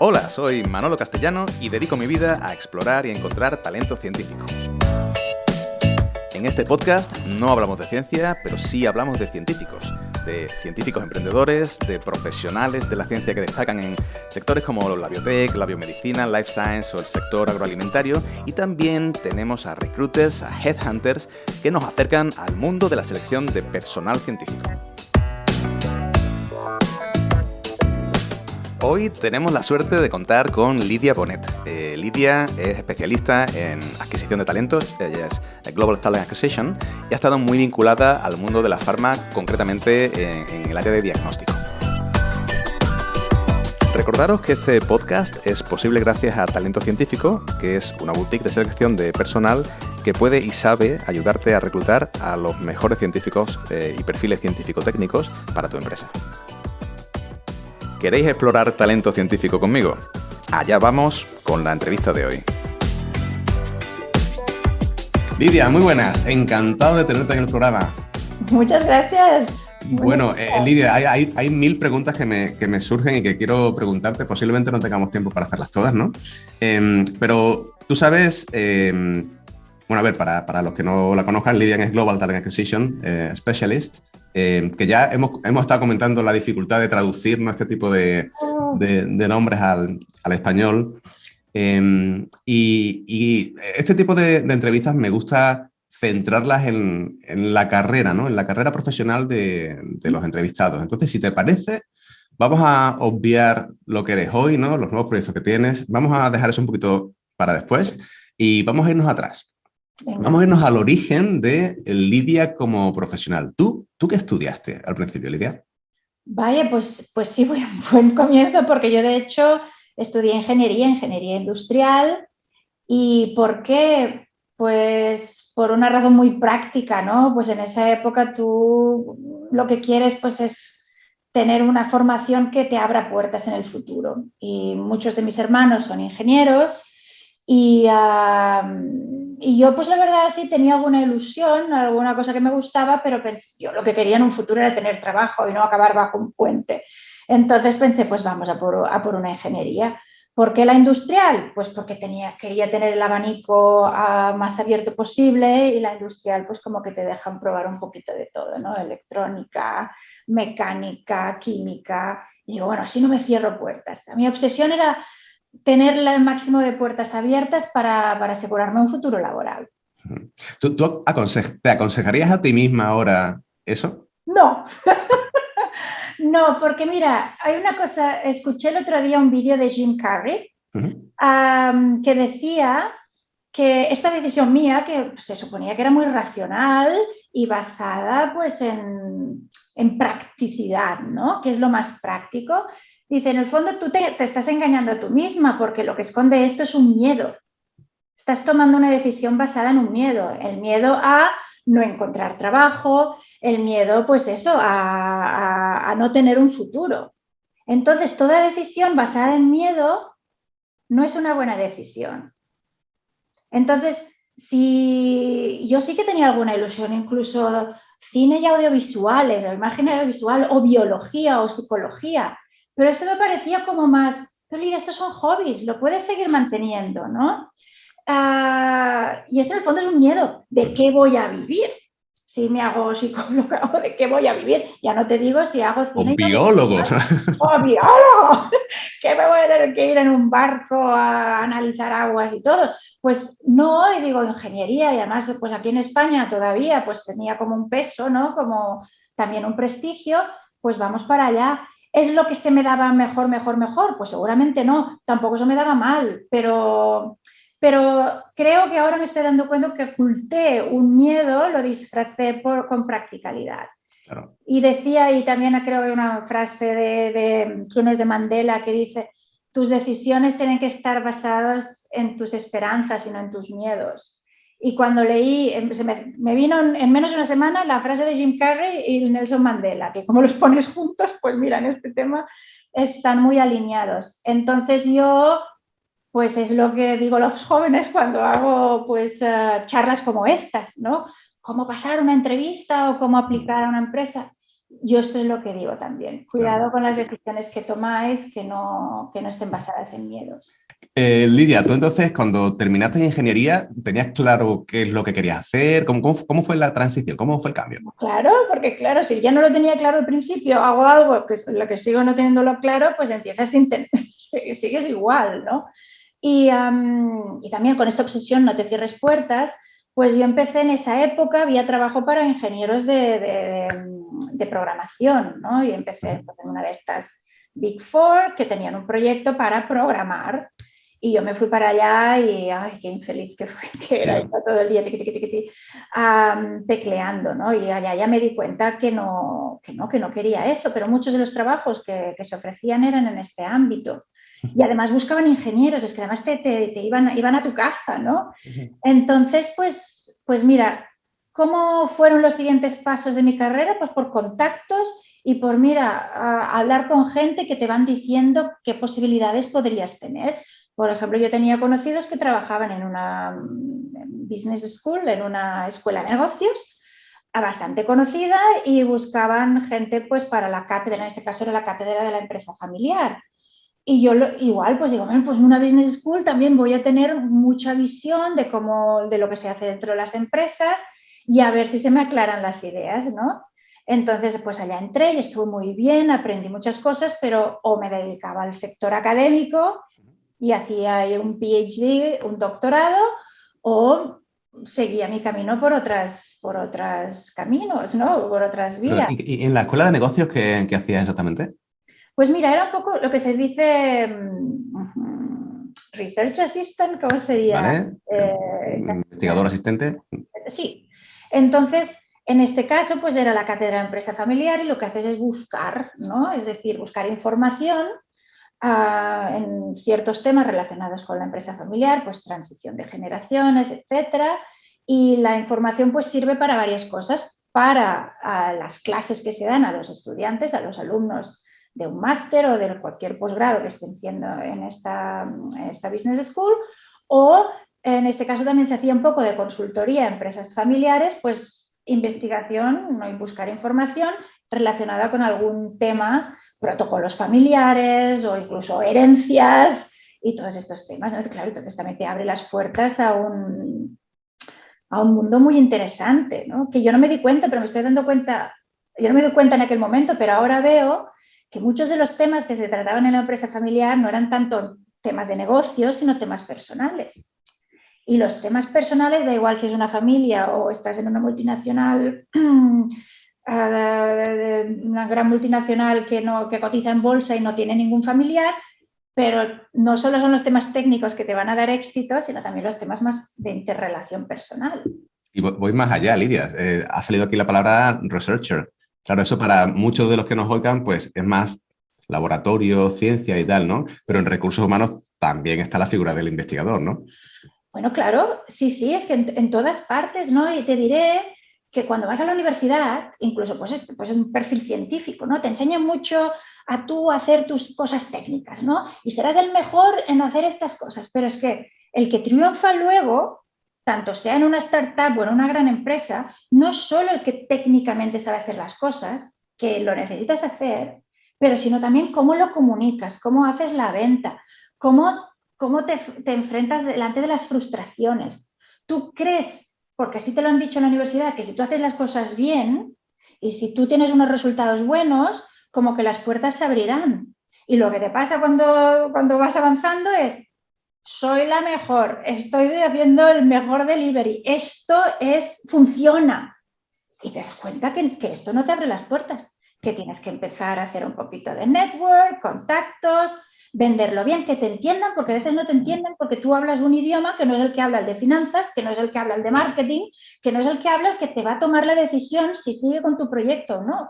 Hola, soy Manolo Castellano y dedico mi vida a explorar y encontrar talento científico. En este podcast no hablamos de ciencia, pero sí hablamos de científicos emprendedores, de profesionales de la ciencia que destacan en sectores como la biotech, la biomedicina, life science o el sector agroalimentario, y también tenemos a recruiters, a headhunters que nos acercan al mundo de la selección de personal científico. Hoy tenemos la suerte de contar con Lidia Bonet. Lidia es especialista en adquisición de talentos, ella es Global Talent Acquisition y ha estado muy vinculada al mundo de la farma, concretamente en el área de diagnóstico. Recordaros que este podcast es posible gracias a Talento Científico, que es una boutique de selección de personal que puede y sabe ayudarte a reclutar a los mejores científicos y perfiles científico-técnicos para tu empresa. ¿Queréis explorar talento científico conmigo? Allá vamos con la entrevista de hoy. Lidia, muy buenas. Encantado de tenerte en el programa. Muchas gracias. Bueno, Lidia, hay mil preguntas que me surgen y que quiero preguntarte. Posiblemente no tengamos tiempo para hacerlas todas, ¿no? Pero tú sabes... Bueno, a ver, para los que no la conozcan, Lidia es Global Talent Acquisition Specialist, que ya hemos estado comentando la dificultad de traducir, ¿no?, este tipo de nombres al español. Y este tipo de entrevistas me gusta centrarlas en la carrera, ¿no?, en la carrera profesional de los entrevistados. Entonces, si te parece, vamos a obviar lo que eres hoy, ¿no?, los nuevos proyectos que tienes. Vamos a dejar eso un poquito para después y vamos a irnos atrás. Vamos a irnos al origen de Lidia como profesional. ¿Tú qué estudiaste al principio, Lidia? Vaya, pues sí, buen comienzo, porque yo de hecho estudié ingeniería industrial. ¿Y por qué? Pues por una razón muy práctica, ¿no? Pues en esa época tú lo que quieres pues es tener una formación que te abra puertas en el futuro. Y muchos de mis hermanos son ingenieros y yo pues la verdad sí tenía alguna ilusión, alguna cosa que me gustaba, pero yo lo que quería en un futuro era tener trabajo y no acabar bajo un puente. Entonces pensé, pues vamos a por una ingeniería. ¿Por qué la industrial? Pues porque quería tener el abanico más abierto posible, y la industrial pues como que te dejan probar un poquito de todo, ¿no? Electrónica, mecánica, química. Y digo, bueno, así no me cierro puertas. Mi obsesión era tener el máximo de puertas abiertas para asegurarme un futuro laboral. ¿Tú te aconsejarías a ti misma ahora eso? No. No, porque mira, hay una cosa, escuché el otro día un vídeo de Jim Carrey que decía que esta decisión mía, que se suponía que era muy racional y basada pues en practicidad, ¿no?, que es lo más práctico, dice, en el fondo tú te estás engañando a tú misma, porque lo que esconde esto es un miedo. Estás tomando una decisión basada en un miedo, el miedo a no encontrar trabajo, el miedo, pues eso, a no tener un futuro. Entonces, toda decisión basada en miedo no es una buena decisión. Entonces, si yo sí que tenía alguna ilusión, incluso cine y audiovisuales, o imagen audiovisual, o biología, o psicología, pero esto me parecía como más, pero Lidia, estos son hobbies, lo puedes seguir manteniendo, ¿no? Y eso en el fondo es un miedo. ¿De qué voy a vivir? Si me hago psicóloga, ¿o de qué voy a vivir? Ya no te digo si hago cine. O biólogo. ¡Oh, biólogo! ¿Qué me voy a tener que ir en un barco a analizar aguas y todo? Pues no, y digo ingeniería, y además pues aquí en España todavía pues tenía como un peso, ¿no?, como también un prestigio, pues vamos para allá. ¿Es lo que se me daba mejor? Pues seguramente no, tampoco se me daba mal, pero creo que ahora me estoy dando cuenta que oculté un miedo, lo disfracé con practicalidad. Claro. Y decía, y también creo que hay una frase de quién es de Mandela, que dice, tus decisiones tienen que estar basadas en tus esperanzas y no en tus miedos. Y cuando leí, me vino en menos de una semana la frase de Jim Carrey y Nelson Mandela, que como los pones juntos, pues mira, en este tema están muy alineados. Entonces yo, pues es lo que digo a los jóvenes cuando hago pues charlas como estas, ¿no? Cómo pasar una entrevista o cómo aplicar a una empresa. Yo esto es lo que digo también. Cuidado con las decisiones que tomáis, que no estén basadas en miedos. Lidia, tú entonces cuando terminaste ingeniería, ¿tenías claro qué es lo que querías hacer? ¿Cómo fue la transición? ¿Cómo fue el cambio? Claro, porque claro, si ya no lo tenía claro al principio, hago algo que lo que sigo no teniéndolo claro, pues empiezas sigues igual, ¿no? Y también con esta obsesión no te cierres puertas, pues yo empecé en esa época, había trabajo para ingenieros de programación, ¿no? Y empecé en una de estas Big Four que tenían un proyecto para programar. Y yo me fui para allá y, ay, qué infeliz que fui, que era todo el día tecleando, ¿no? Y allá ya me di cuenta que no quería eso, pero muchos de los trabajos que se ofrecían eran en este ámbito. Y además buscaban ingenieros, es que además te iban a tu casa, ¿no? Entonces, pues mira, ¿cómo fueron los siguientes pasos de mi carrera? Pues por contactos y por, mira, hablar con gente que te van diciendo qué posibilidades podrías tener. Por ejemplo, yo tenía conocidos que trabajaban en una business school, en una escuela de negocios bastante conocida y buscaban gente pues para la cátedra, en este caso era la cátedra de la empresa familiar. Y yo igual, pues digo, bueno, pues en una business school también voy a tener mucha visión de lo que se hace dentro de las empresas y a ver si se me aclaran las ideas, ¿no? Entonces, pues allá entré y estuve muy bien, aprendí muchas cosas, pero o me dedicaba al sector académico y hacía un PhD, un doctorado, o seguía mi camino por otras caminos, ¿no? Por otras Pero, vías. ¿y en la escuela de negocios qué hacías exactamente? Pues mira, era un poco lo que se dice research assistant, ¿cómo sería? ¿Vale? Investigador asistente. Sí. Entonces, en este caso, pues era la cátedra de empresa familiar y lo que haces es buscar, ¿no? Es decir, buscar información en ciertos temas relacionados con la empresa familiar, pues transición de generaciones, etcétera. Y la información pues sirve para varias cosas, para las clases que se dan a los estudiantes, a los alumnos de un máster o de cualquier posgrado que estén haciendo en esta Business School, o en este caso también se hacía un poco de consultoría a empresas familiares, pues investigación, ¿no? Y buscar información relacionada con algún tema, protocolos familiares o incluso herencias y todos estos temas, ¿no? Claro, entonces también te abre las puertas a un mundo muy interesante, ¿no? Que yo no me di cuenta, pero me estoy dando cuenta, yo no me di cuenta en aquel momento, pero ahora veo que muchos de los temas que se trataban en la empresa familiar no eran tanto temas de negocios, sino temas personales. Y los temas personales, da igual si es una familia o estás en una multinacional, una gran multinacional que cotiza en bolsa y no tiene ningún familiar, pero no solo son los temas técnicos que te van a dar éxito, sino también los temas más de interrelación personal. Y voy más allá, Lidia. Ha salido aquí la palabra researcher. Claro, eso para muchos de los que nos oigan, pues es más laboratorio, ciencia y tal, ¿no? Pero en recursos humanos también está la figura del investigador, ¿no? Bueno, claro, sí, es que en todas partes, ¿no? Y te diré que cuando vas a la universidad, incluso pues un perfil científico, ¿no? Te enseñan mucho a tú hacer tus cosas técnicas, ¿no? Y serás el mejor en hacer estas cosas, pero es que el que triunfa luego, tanto sea en una startup o en una gran empresa, no es solo el que técnicamente sabe hacer las cosas, que lo necesitas hacer, pero sino también cómo lo comunicas, cómo haces la venta, cómo te enfrentas delante de las frustraciones. Tú crees, porque así te lo han dicho en la universidad, que si tú haces las cosas bien y si tú tienes unos resultados buenos, como que las puertas se abrirán. Y lo que te pasa cuando vas avanzando es, soy la mejor, estoy haciendo el mejor delivery, funciona. Y te das cuenta que esto no te abre las puertas, que tienes que empezar a hacer un poquito de network, contactos, venderlo bien, que te entiendan, porque a veces no te entienden porque tú hablas un idioma que no es el que habla el de finanzas, que no es el que habla el de marketing, que no es el que habla el que te va a tomar la decisión si sigue con tu proyecto o no.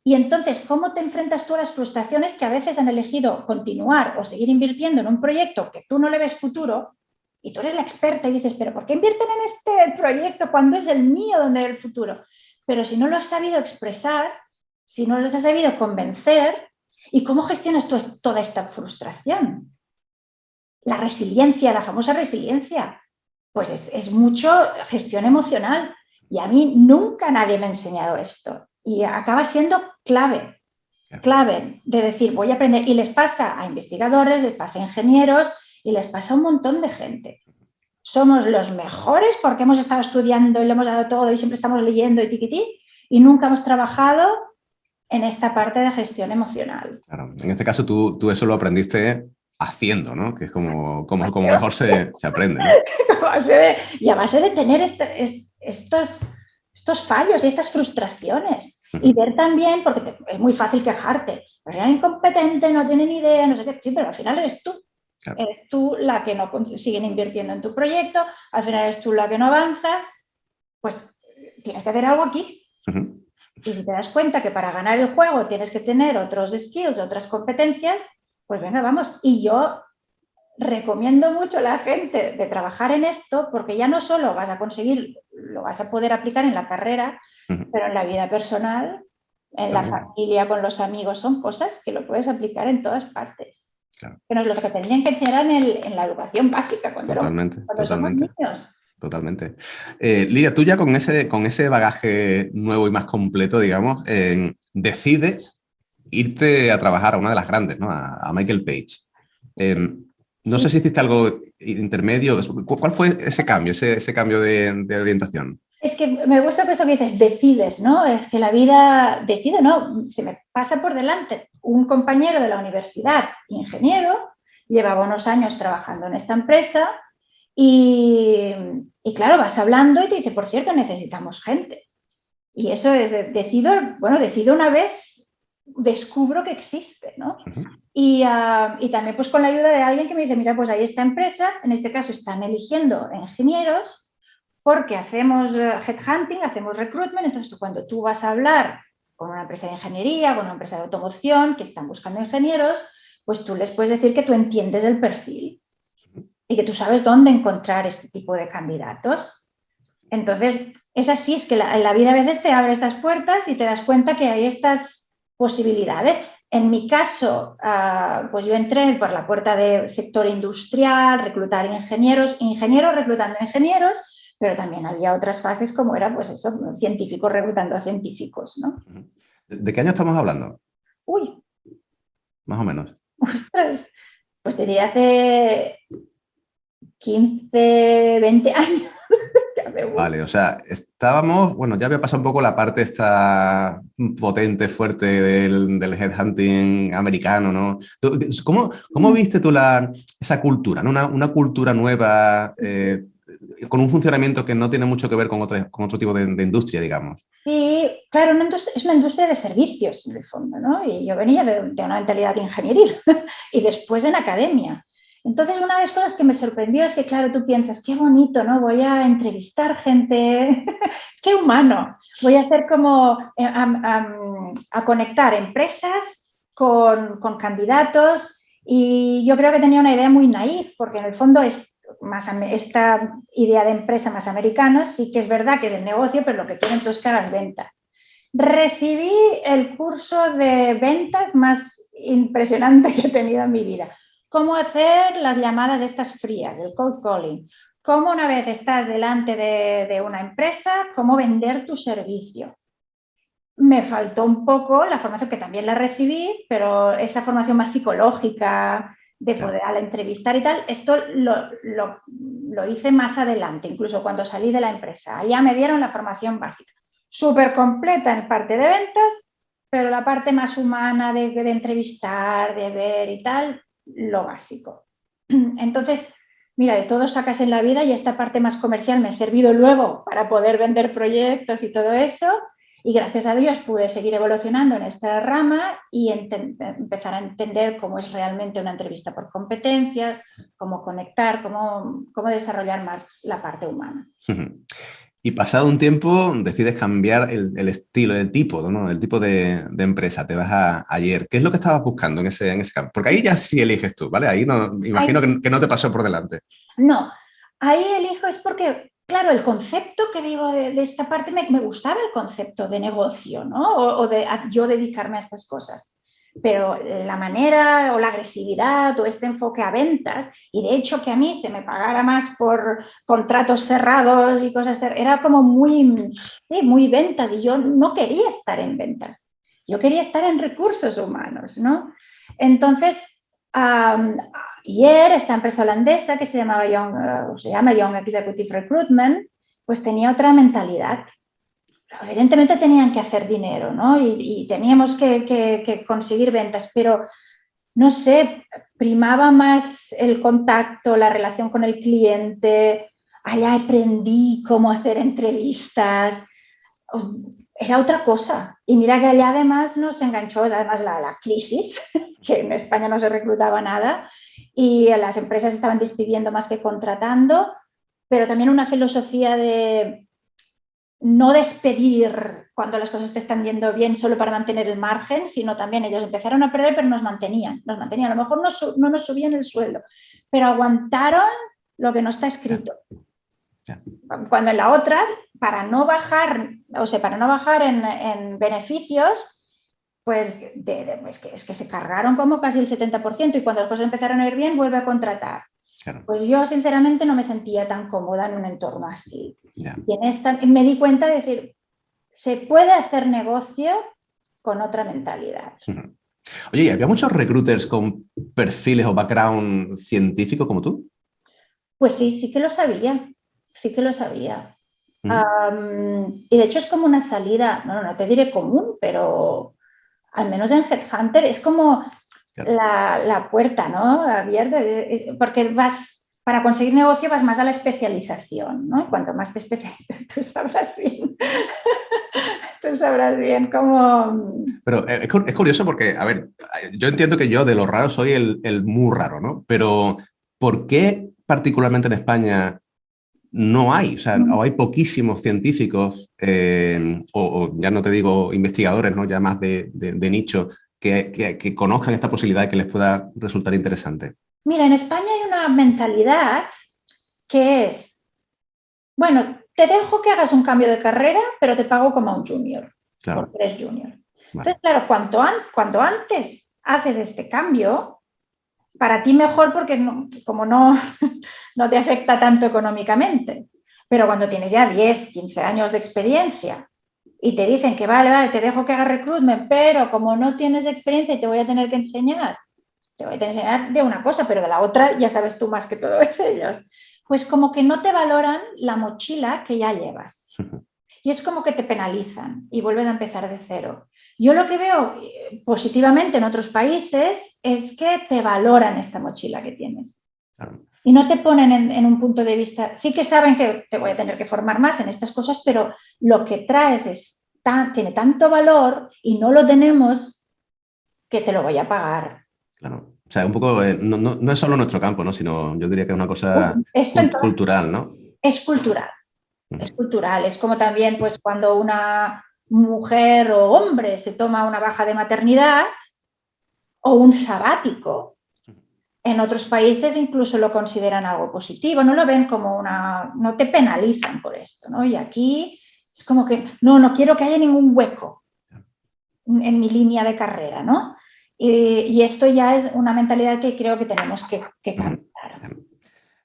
Y entonces, ¿cómo te enfrentas tú a las frustraciones que a veces han elegido continuar o seguir invirtiendo en un proyecto que tú no le ves futuro? Y tú eres la experta y dices, pero ¿por qué invierten en este proyecto cuando es el mío donde hay el futuro? Pero si no lo has sabido expresar, si no los has sabido convencer, ¿y cómo gestionas tú toda esta frustración? La resiliencia, la famosa resiliencia, pues es mucho gestión emocional. Y a mí nunca nadie me ha enseñado esto. y acaba siendo clave de decir, voy a aprender. Y les pasa a investigadores, les pasa a ingenieros y les pasa a un montón de gente. Somos los mejores porque hemos estado estudiando y lo hemos dado todo y siempre estamos leyendo y tiquití, y nunca hemos trabajado en esta parte de gestión emocional. Claro. En este caso tú eso lo aprendiste haciendo, ¿no? Que es como mejor se aprende, ¿no? Y a base de tener estos fallos y estas frustraciones. Y ver también, porque es muy fácil quejarte, pero eres incompetente, no tiene ni idea, no sé qué, sí, pero al final eres tú. Claro. Eres tú la que no siguen invirtiendo en tu proyecto, al final eres tú la que no avanzas, pues tienes que hacer algo aquí. Y si te das cuenta que para ganar el juego tienes que tener otros skills, otras competencias, pues venga, vamos. Y yo recomiendo mucho a la gente de trabajar en esto, porque ya no solo vas a conseguir, lo vas a poder aplicar en la carrera, pero en la vida personal, en la familia, con los amigos, son cosas que lo puedes aplicar en todas partes. Claro. Que no es lo que tendrían que enseñar en la educación básica cuando somos niños. Totalmente. Lidia, tú ya con ese bagaje nuevo y más completo, digamos, decides irte a trabajar a una de las grandes, ¿no? A Michael Page. No sé si hiciste algo intermedio. ¿Cuál fue ese cambio, ese cambio de orientación? Es que me gusta eso que dices, decides, ¿no? Es que la vida decide, ¿no? Se me pasa por delante un compañero de la universidad, ingeniero, llevaba unos años trabajando en esta empresa y claro, vas hablando y te dice, por cierto, necesitamos gente. Y eso es, decido una vez, descubro que existe, ¿no? Y también pues con la ayuda de alguien que me dice, mira, pues ahí esta empresa, en este caso están eligiendo ingenieros porque hacemos headhunting, hacemos recruitment, entonces cuando tú vas a hablar con una empresa de ingeniería, con una empresa de automoción que están buscando ingenieros, pues tú les puedes decir que tú entiendes el perfil y que tú sabes dónde encontrar este tipo de candidatos. Entonces, es así, es que la vida a veces te abre estas puertas y te das cuenta que hay estas posibilidades. En mi caso, pues yo entré por la puerta del sector industrial, reclutar ingenieros reclutando ingenieros, pero también había otras fases como era, pues eso, científicos reclutando a científicos, ¿no? ¿De qué año estamos hablando? Uy. Más o menos. Ostras, pues diría hace 15, 20 años. Vale, o sea, estábamos, bueno, ya había pasado un poco la parte esta potente, fuerte del headhunting americano, ¿no? ¿Cómo viste tú esa cultura, ¿no? Una cultura nueva, con un funcionamiento que no tiene mucho que ver con otro tipo de industria, digamos? Sí, claro, es una industria de servicios, en el fondo, ¿no? Y yo venía de una mentalidad ingenieril y después en academia. Entonces, una de las cosas que me sorprendió es que, claro, tú piensas, qué bonito, ¿no? Voy a entrevistar gente, qué humano. Voy a hacer como a conectar empresas con candidatos, y yo creo que tenía una idea muy naif, porque en el fondo esta idea de empresa más americana sí que es verdad que es el negocio, pero lo que quieren todos es que hagan ventas. Recibí el curso de ventas más impresionante que he tenido en mi vida. Cómo hacer las llamadas estas frías, el cold calling. Cómo una vez estás delante de una empresa, cómo vender tu servicio. Me faltó un poco la formación, que también la recibí, pero esa formación más psicológica, de poder al entrevistar y tal, esto lo hice más adelante, incluso cuando salí de la empresa. Allá me dieron la formación básica, súper completa en parte de ventas, pero la parte más humana de entrevistar, de ver y tal, lo básico. Entonces, mira, de todo sacas en la vida, y esta parte más comercial me ha servido luego para poder vender proyectos y todo eso. Y gracias a Dios pude seguir evolucionando en esta rama y empezar a entender cómo es realmente una entrevista por competencias, cómo conectar, cómo desarrollar más la parte humana. Y pasado un tiempo decides cambiar el estilo, el tipo, ¿no? El tipo de empresa. Te vas a ayer. ¿Qué es lo que estabas buscando en ese campo? Porque ahí ya sí eliges tú, ¿vale? Ahí no, imagino que no te pasó por delante. No, ahí elijo es porque, claro, el concepto que digo de esta parte me gustaba, el concepto de negocio, ¿no? O de yo dedicarme a estas cosas. pero la manera o la agresividad o este enfoque a ventas, y de hecho que a mí se me pagara más por contratos cerrados y cosas, era como muy, sí, muy ventas, y yo no quería estar en ventas, yo quería estar en recursos humanos, ¿no? Entonces, ayer esta empresa holandesa que se llamaba se llama Young Executive Recruitment, pues tenía otra mentalidad. Evidentemente tenían que hacer dinero, ¿no? Y teníamos que conseguir ventas, pero no sé, primaba más el contacto, la relación con el cliente. Allá aprendí cómo hacer entrevistas. Era otra cosa. Y mira que allá además nos enganchó además la crisis, que en España no se reclutaba nada y las empresas estaban despidiendo más que contratando, pero también una filosofía de no despedir cuando las cosas te están yendo bien solo para mantener el margen, sino también ellos empezaron a perder, pero nos mantenían. A lo mejor no nos subían el sueldo, pero aguantaron lo que no está escrito. Cuando en la otra, para no bajar, o sea, para no bajar en beneficios, pues es que se cargaron como casi el 70%, y cuando las cosas empezaron a ir bien, vuelve a contratar. Claro. Pues yo sinceramente no me sentía tan cómoda en un entorno así. Yeah. Y me di cuenta de decir, se puede hacer negocio con otra mentalidad. Oye, ¿y había muchos recruiters con perfiles o background científico como tú? Pues sí, sí que lo sabía. Sí que lo sabía. Y de hecho es como una salida, no te diré común, pero al menos en Headhunter es como la puerta, ¿no? Abierta, porque para conseguir negocio vas más a la especialización, ¿no? Cuanto más te especializas, tú sabrás bien. Tú sabrás bien cómo... Pero es curioso porque, a ver, yo entiendo que yo de lo raro soy el muy raro, ¿no? Pero ¿por qué particularmente en España no hay? O sea, o hay poquísimos científicos, o ya no te digo investigadores, ¿no? Ya más de nicho, que conozcan esta posibilidad y que les pueda resultar interesante. Mira, en España hay una mentalidad que es, bueno, te dejo que hagas un cambio de carrera, pero te pago como a un junior, claro, porque eres junior. Vale. Entonces, claro, cuanto antes haces este cambio, para ti mejor porque como no te afecta tanto económicamente. Pero cuando tienes ya 10, 15 años de experiencia y te dicen que vale, te dejo que hagas recruitment, pero como no tienes experiencia y te voy a tener que enseñar, de una cosa, pero de la otra ya sabes tú más que todos ellos. Pues como que no te valoran la mochila que ya llevas. Y es como que te penalizan y vuelves a empezar de cero. Yo lo que veo positivamente en otros países es que te valoran esta mochila que tienes. Y no te ponen en un punto de vista, sí que saben que te voy a tener que formar más en estas cosas, pero lo que traes tiene tanto valor y no lo tenemos que te lo voy a pagar. Claro. O sea, un poco, no es solo nuestro campo, ¿no? Sino yo diría que es una cosa cultural, ¿no? Es cultural. Es cultural. Es como también pues, cuando una mujer o hombre se toma una baja de maternidad o un sabático. En otros países incluso lo consideran algo positivo, no lo ven como no te penalizan por esto, ¿no? Y aquí es como que, no quiero que haya ningún hueco en mi línea de carrera, ¿no? Y esto ya es una mentalidad que creo que tenemos que cambiar.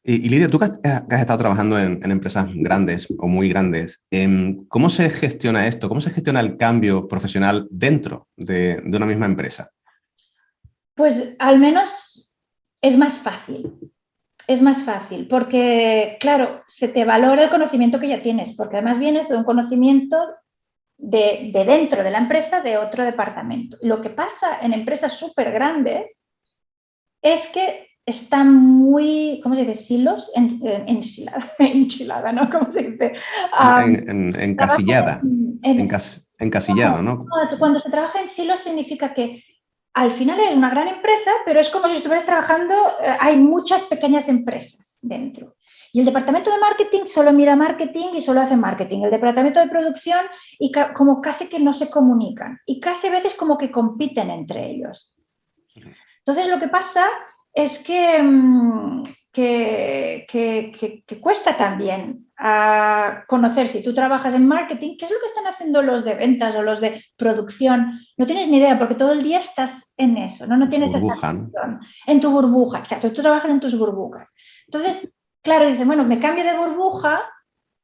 Y Lidia, tú que has estado trabajando en empresas grandes o muy grandes, ¿cómo se gestiona esto? ¿Cómo se gestiona el cambio profesional dentro de una misma empresa? Pues al menos es más fácil. Es más fácil porque, claro, se te valora el conocimiento que ya tienes, porque además vienes de un conocimiento de dentro de la empresa de otro departamento. Lo que pasa en empresas súper grandes es que están muy, ¿cómo se dice? Silos, enchilada, ¿no? ¿Cómo se dice? Encasillada. Encasillado, ¿no? Cuando se trabaja en silos significa que al final es una gran empresa, pero es como si estuvieras trabajando, hay muchas pequeñas empresas dentro. Y el departamento de marketing solo mira marketing y solo hace marketing. El departamento de producción y como casi que no se comunican. Y casi a veces como que compiten entre ellos. Entonces lo que pasa es que que cuesta también conocer. Si tú trabajas en marketing, ¿qué es lo que están haciendo los de ventas o los de producción? No tienes ni idea porque todo el día estás en eso, no tienes esa atención. En tu burbuja, exacto, tú trabajas en tus burbujas. Entonces, claro, dices, bueno, me cambio de burbuja,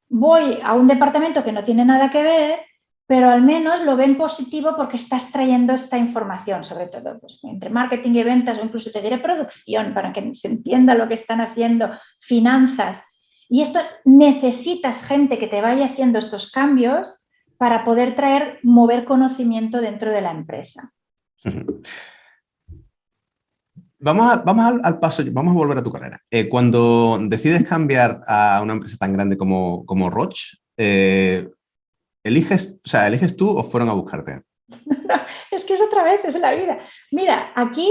voy a un departamento que no tiene nada que ver, pero al menos lo ven positivo porque estás trayendo esta información, sobre todo pues, entre marketing y ventas, o incluso te diré producción, para que se entienda lo que están haciendo, finanzas. Y esto necesitas gente que te vaya haciendo estos cambios para poder mover conocimiento dentro de la empresa. Vamos al paso, vamos a volver a tu carrera. Cuando decides cambiar a una empresa tan grande como Roche, ¿eliges tú o fueron a buscarte? Es que es otra vez, es la vida. Mira, aquí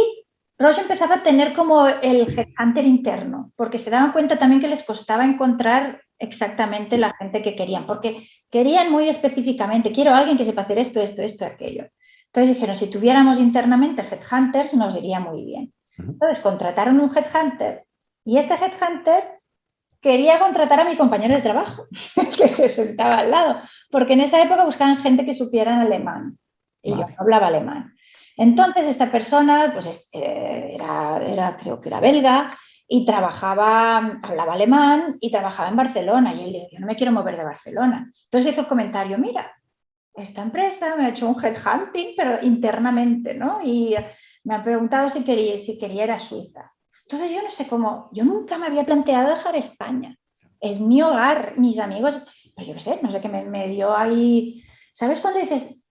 Roche empezaba a tener como el headhunter interno, porque se daban cuenta también que les costaba encontrar exactamente la gente que querían, porque querían muy específicamente, quiero a alguien que sepa hacer esto, aquello. Entonces dijeron, si tuviéramos internamente headhunters nos iría muy bien. Entonces contrataron un headhunter y este headhunter quería contratar a mi compañero de trabajo, que se sentaba al lado, porque en esa época buscaban gente que supieran alemán y yo no hablaba alemán. Entonces esta persona pues creo que era belga y hablaba alemán y trabajaba en Barcelona y él dijo, yo no me quiero mover de Barcelona. Entonces hizo el comentario, mira, esta empresa me ha hecho un headhunting, pero internamente, ¿no? Y me han preguntado si quería ir a Suiza. Entonces yo no sé cómo, yo nunca me había planteado dejar España. Es mi hogar, mis amigos, pero yo qué sé, no sé qué me dio ahí. ¿Sabes cuando dices,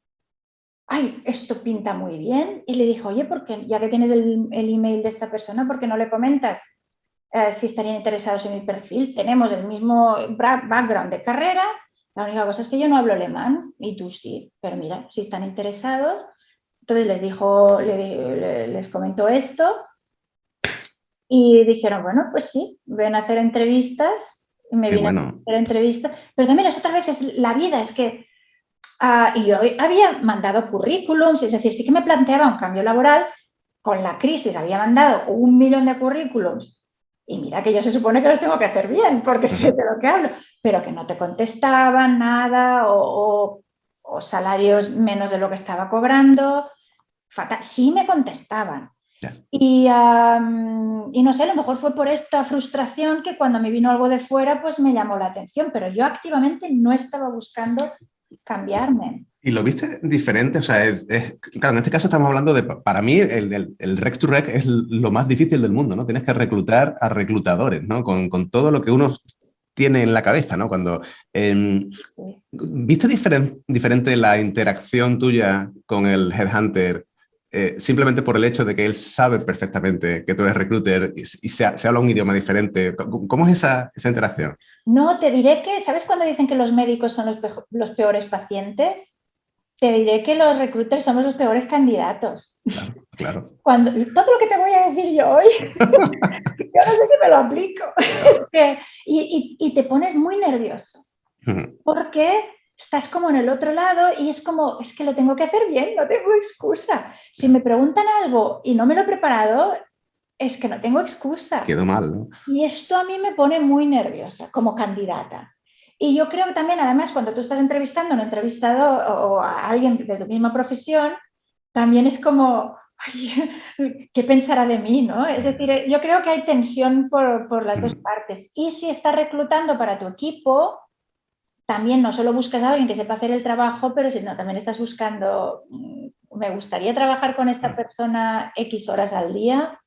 ay, esto pinta muy bien? Y le dijo, oye, ¿por qué, ya que tienes el email de esta persona, ¿por qué no le comentas si estarían interesados en mi perfil? Tenemos el mismo background de carrera, la única cosa es que yo no hablo alemán y tú sí, pero mira, si están interesados. Entonces les comentó esto y dijeron, bueno, pues sí, ven a hacer entrevistas. Y me vine a hacer entrevistas. Pero también es otras veces la vida, es que y yo había mandado currículums, es decir, sí que me planteaba un cambio laboral. Con la crisis había mandado 1.000.000 de currículums y mira que yo se supone que los tengo que hacer bien porque sé de lo que hablo, pero que no te contestaban nada o salarios menos de lo que estaba cobrando. Fatal. Sí me contestaban. Y no sé, a lo mejor fue por esta frustración que cuando me vino algo de fuera, pues me llamó la atención, pero yo activamente no estaba buscando cambiarme. ¿Y lo viste diferente? O sea, claro, en este caso estamos hablando de, para mí, el rec to rec es lo más difícil del mundo, ¿no? Tienes que reclutar a reclutadores, ¿no? Con todo lo que uno tiene en la cabeza, ¿no? Cuando ¿viste diferente la interacción tuya con el headhunter simplemente por el hecho de que él sabe perfectamente que tú eres recruiter y se habla un idioma diferente? ¿Cómo es esa interacción? No, te diré que, ¿sabes cuando dicen que los médicos son los peores pacientes? Te diré que los recruiters somos los peores candidatos. Claro. Todo lo que te voy a decir yo hoy, yo no sé si me lo aplico. Y te pones muy nervioso. Porque estás como en el otro lado y es como, es que lo tengo que hacer bien, no tengo excusa. Si me preguntan algo y no me lo he preparado, es que no tengo excusa. Quedó mal, ¿no? Y esto a mí me pone muy nerviosa como candidata. Y yo creo que también, además, cuando tú estás entrevistando a un entrevistado o a alguien de tu misma profesión, también es como, ay, ¿qué pensará de mí? ¿No? Es decir, yo creo que hay tensión por las dos partes. Y si estás reclutando para tu equipo, también no solo buscas a alguien que sepa hacer el trabajo, pero sino también estás buscando, me gustaría trabajar con esta persona X horas al día.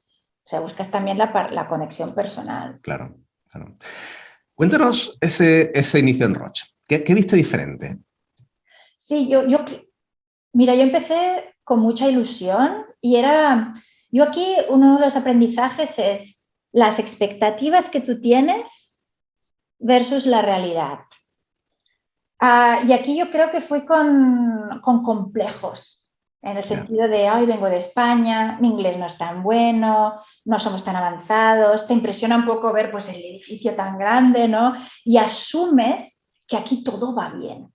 O sea, buscas también la conexión personal. Claro, claro. Cuéntanos ese inicio en Roche. ¿Qué viste diferente? Sí, mira, yo empecé con mucha ilusión y yo aquí uno de los aprendizajes es las expectativas que tú tienes versus la realidad. Y aquí yo creo que fui con complejos, en el sentido de, ay, vengo de España, mi inglés no es tan bueno, no somos tan avanzados, te impresiona un poco ver pues, el edificio tan grande, ¿no? Y asumes que aquí todo va bien.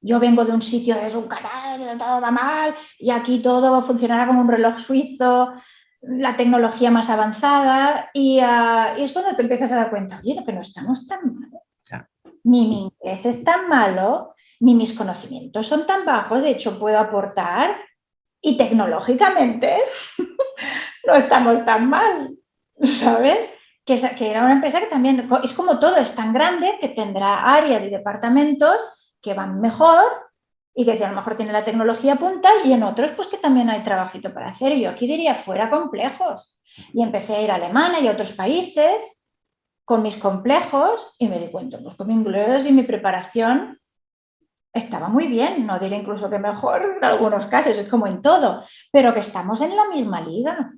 Yo vengo de un sitio de Zucatán, todo va mal, y aquí todo funcionará como un reloj suizo. la tecnología más avanzada y es cuando te empiezas a dar cuenta, oye, que no estamos tan mal. Ya. Ni mi inglés es tan malo, ni mis conocimientos son tan bajos, de hecho puedo aportar y tecnológicamente no estamos tan mal, ¿sabes? Que era una empresa que también, es como todo, es tan grande que tendrá áreas y departamentos que van mejor y que a lo mejor tiene la tecnología punta y en otros pues que también hay trabajito para hacer. Y yo aquí diría fuera complejos. Y empecé a ir a Alemania y a otros países con mis complejos y me di cuenta, pues con mi inglés y mi preparación estaba muy bien, no diré incluso que mejor en algunos casos, es como en todo, pero que estamos en la misma liga.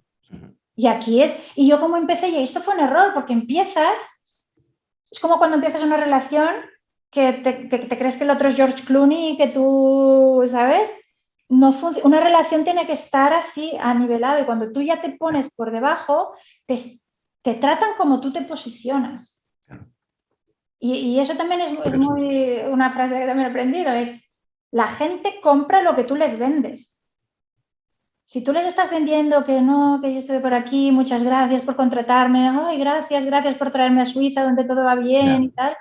Y aquí es, y yo como empecé, y esto fue un error, porque empiezas, es como cuando empiezas una relación que te crees que el otro es George Clooney y que tú, ¿sabes? No una relación tiene que estar así, anivelado, y cuando tú ya te pones por debajo, te tratan como tú te posicionas. Y eso también es muy una frase que también he aprendido, es la gente compra lo que tú les vendes. Si tú les estás vendiendo que no, que yo estoy por aquí, muchas gracias por contratarme, ay, gracias por traerme a Suiza donde todo va bien y tal,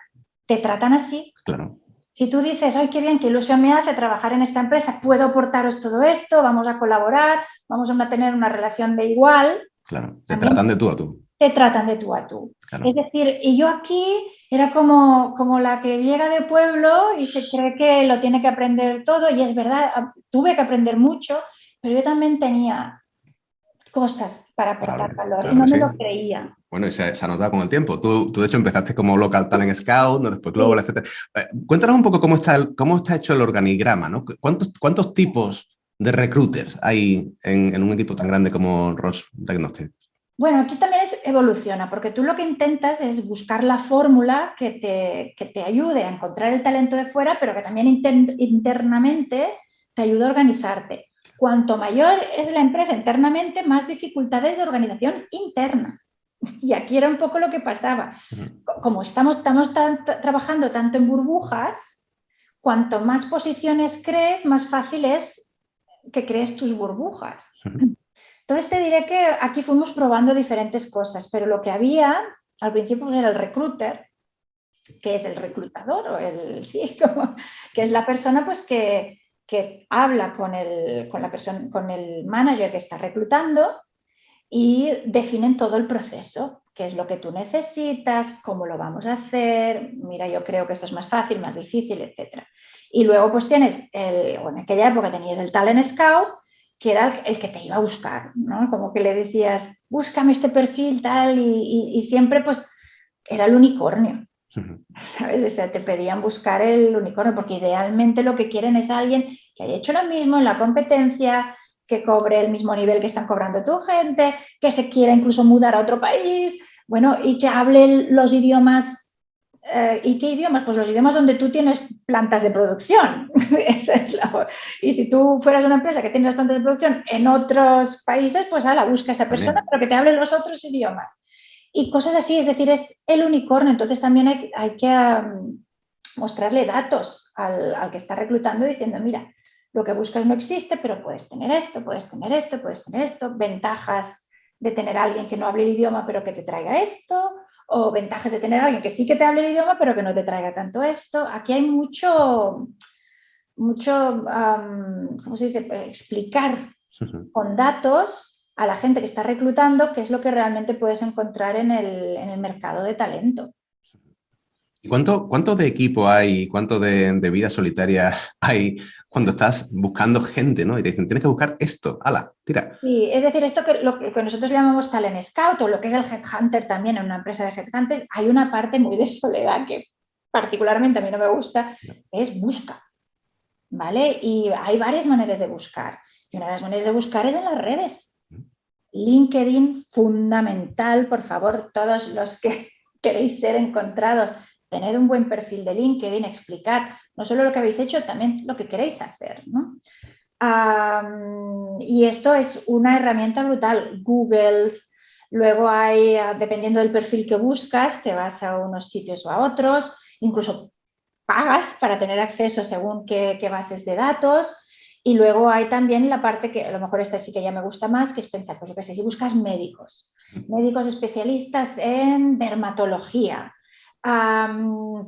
te tratan así. Claro. Si tú dices, ay, qué bien, qué ilusión me hace trabajar en esta empresa, puedo aportaros todo esto, vamos a colaborar, vamos a tener una relación de igual. Claro, te tratan de tú a tú. Te tratan de tú a tú. Claro. Es decir, y yo aquí era como la que llega de pueblo y se cree que lo tiene que aprender todo, y es verdad, tuve que aprender mucho, pero yo también tenía cosas para aportar valor y no me lo creía. Bueno, y se ha notado con el tiempo. Tú de hecho empezaste como Local Talent Scout, ¿no? Después Global, etc. Cuéntanos un poco cómo está hecho el organigrama, ¿no? ¿Cuántos tipos de recruiters hay en un equipo tan grande como Roche Diagnostics? Bueno, aquí también evoluciona, porque tú lo que intentas es buscar la fórmula que te ayude a encontrar el talento de fuera, pero que también internamente te ayude a organizarte. Cuanto mayor es la empresa internamente, más dificultades de organización interna. Y aquí era un poco lo que pasaba. Como estamos trabajando tanto en burbujas, cuanto más posiciones crees, más fácil es que crees tus burbujas. Entonces te diré que aquí fuimos probando diferentes cosas, pero lo que había al principio era el recruiter, que es el reclutador, o que es la persona pues, que habla con el manager que está reclutando y definen todo el proceso, qué es lo que tú necesitas, cómo lo vamos a hacer, mira, yo creo que esto es más fácil, más difícil, etc. Y luego pues tienes, en aquella época tenías el Talent Scout, que era el que te iba a buscar, ¿no? Como que le decías, búscame este perfil, tal, y siempre pues era el unicornio, ¿sabes? O sea, te pedían buscar el unicornio, porque idealmente lo que quieren es alguien que haya hecho lo mismo en la competencia, que cobre el mismo nivel que están cobrando tu gente, que se quiera incluso mudar a otro país, bueno, y que hable los idiomas. ¿Y qué idiomas? Pues los idiomas donde tú tienes plantas de producción. Y si tú fueras una empresa que tiene las plantas de producción en otros países, pues busca a esa persona, pero que te hable los otros idiomas. Y cosas así, es decir, es el unicornio. Entonces también hay que mostrarle datos al que está reclutando diciendo, mira, lo que buscas no existe, pero puedes tener esto, puedes tener esto, puedes tener esto, ventajas de tener a alguien que no hable el idioma, pero que te traiga esto, o ventajas de tener a alguien que sí que te hable el idioma, pero que no te traiga tanto esto. Aquí hay mucho ¿cómo se dice? Explicar con datos a la gente que está reclutando qué es lo que realmente puedes encontrar en el mercado de talento. ¿Y cuánto de equipo hay, cuánto de vida solitaria hay cuando estás buscando gente, ¿no? Y te dicen, tienes que buscar esto, ¡hala, tira! Sí, es decir, esto lo que nosotros llamamos Talent Scout, o lo que es el Headhunter también en una empresa de Headhunters, hay una parte muy de soledad que particularmente a mí no me gusta, es busca, ¿vale? Y hay varias maneras de buscar. Y una de las maneras de buscar es en las redes. LinkedIn, fundamental, por favor, todos los que queréis ser encontrados, tened un buen perfil de LinkedIn, explicad no solo lo que habéis hecho, también lo que queréis hacer, ¿no? Y esto es una herramienta brutal. Google, luego hay, dependiendo del perfil que buscas, te vas a unos sitios o a otros, incluso pagas para tener acceso según qué bases de datos. Y luego hay también la parte que a lo mejor esta sí que ya me gusta más, que es pensar, pues yo qué sé, si buscas médicos especialistas en dermatología,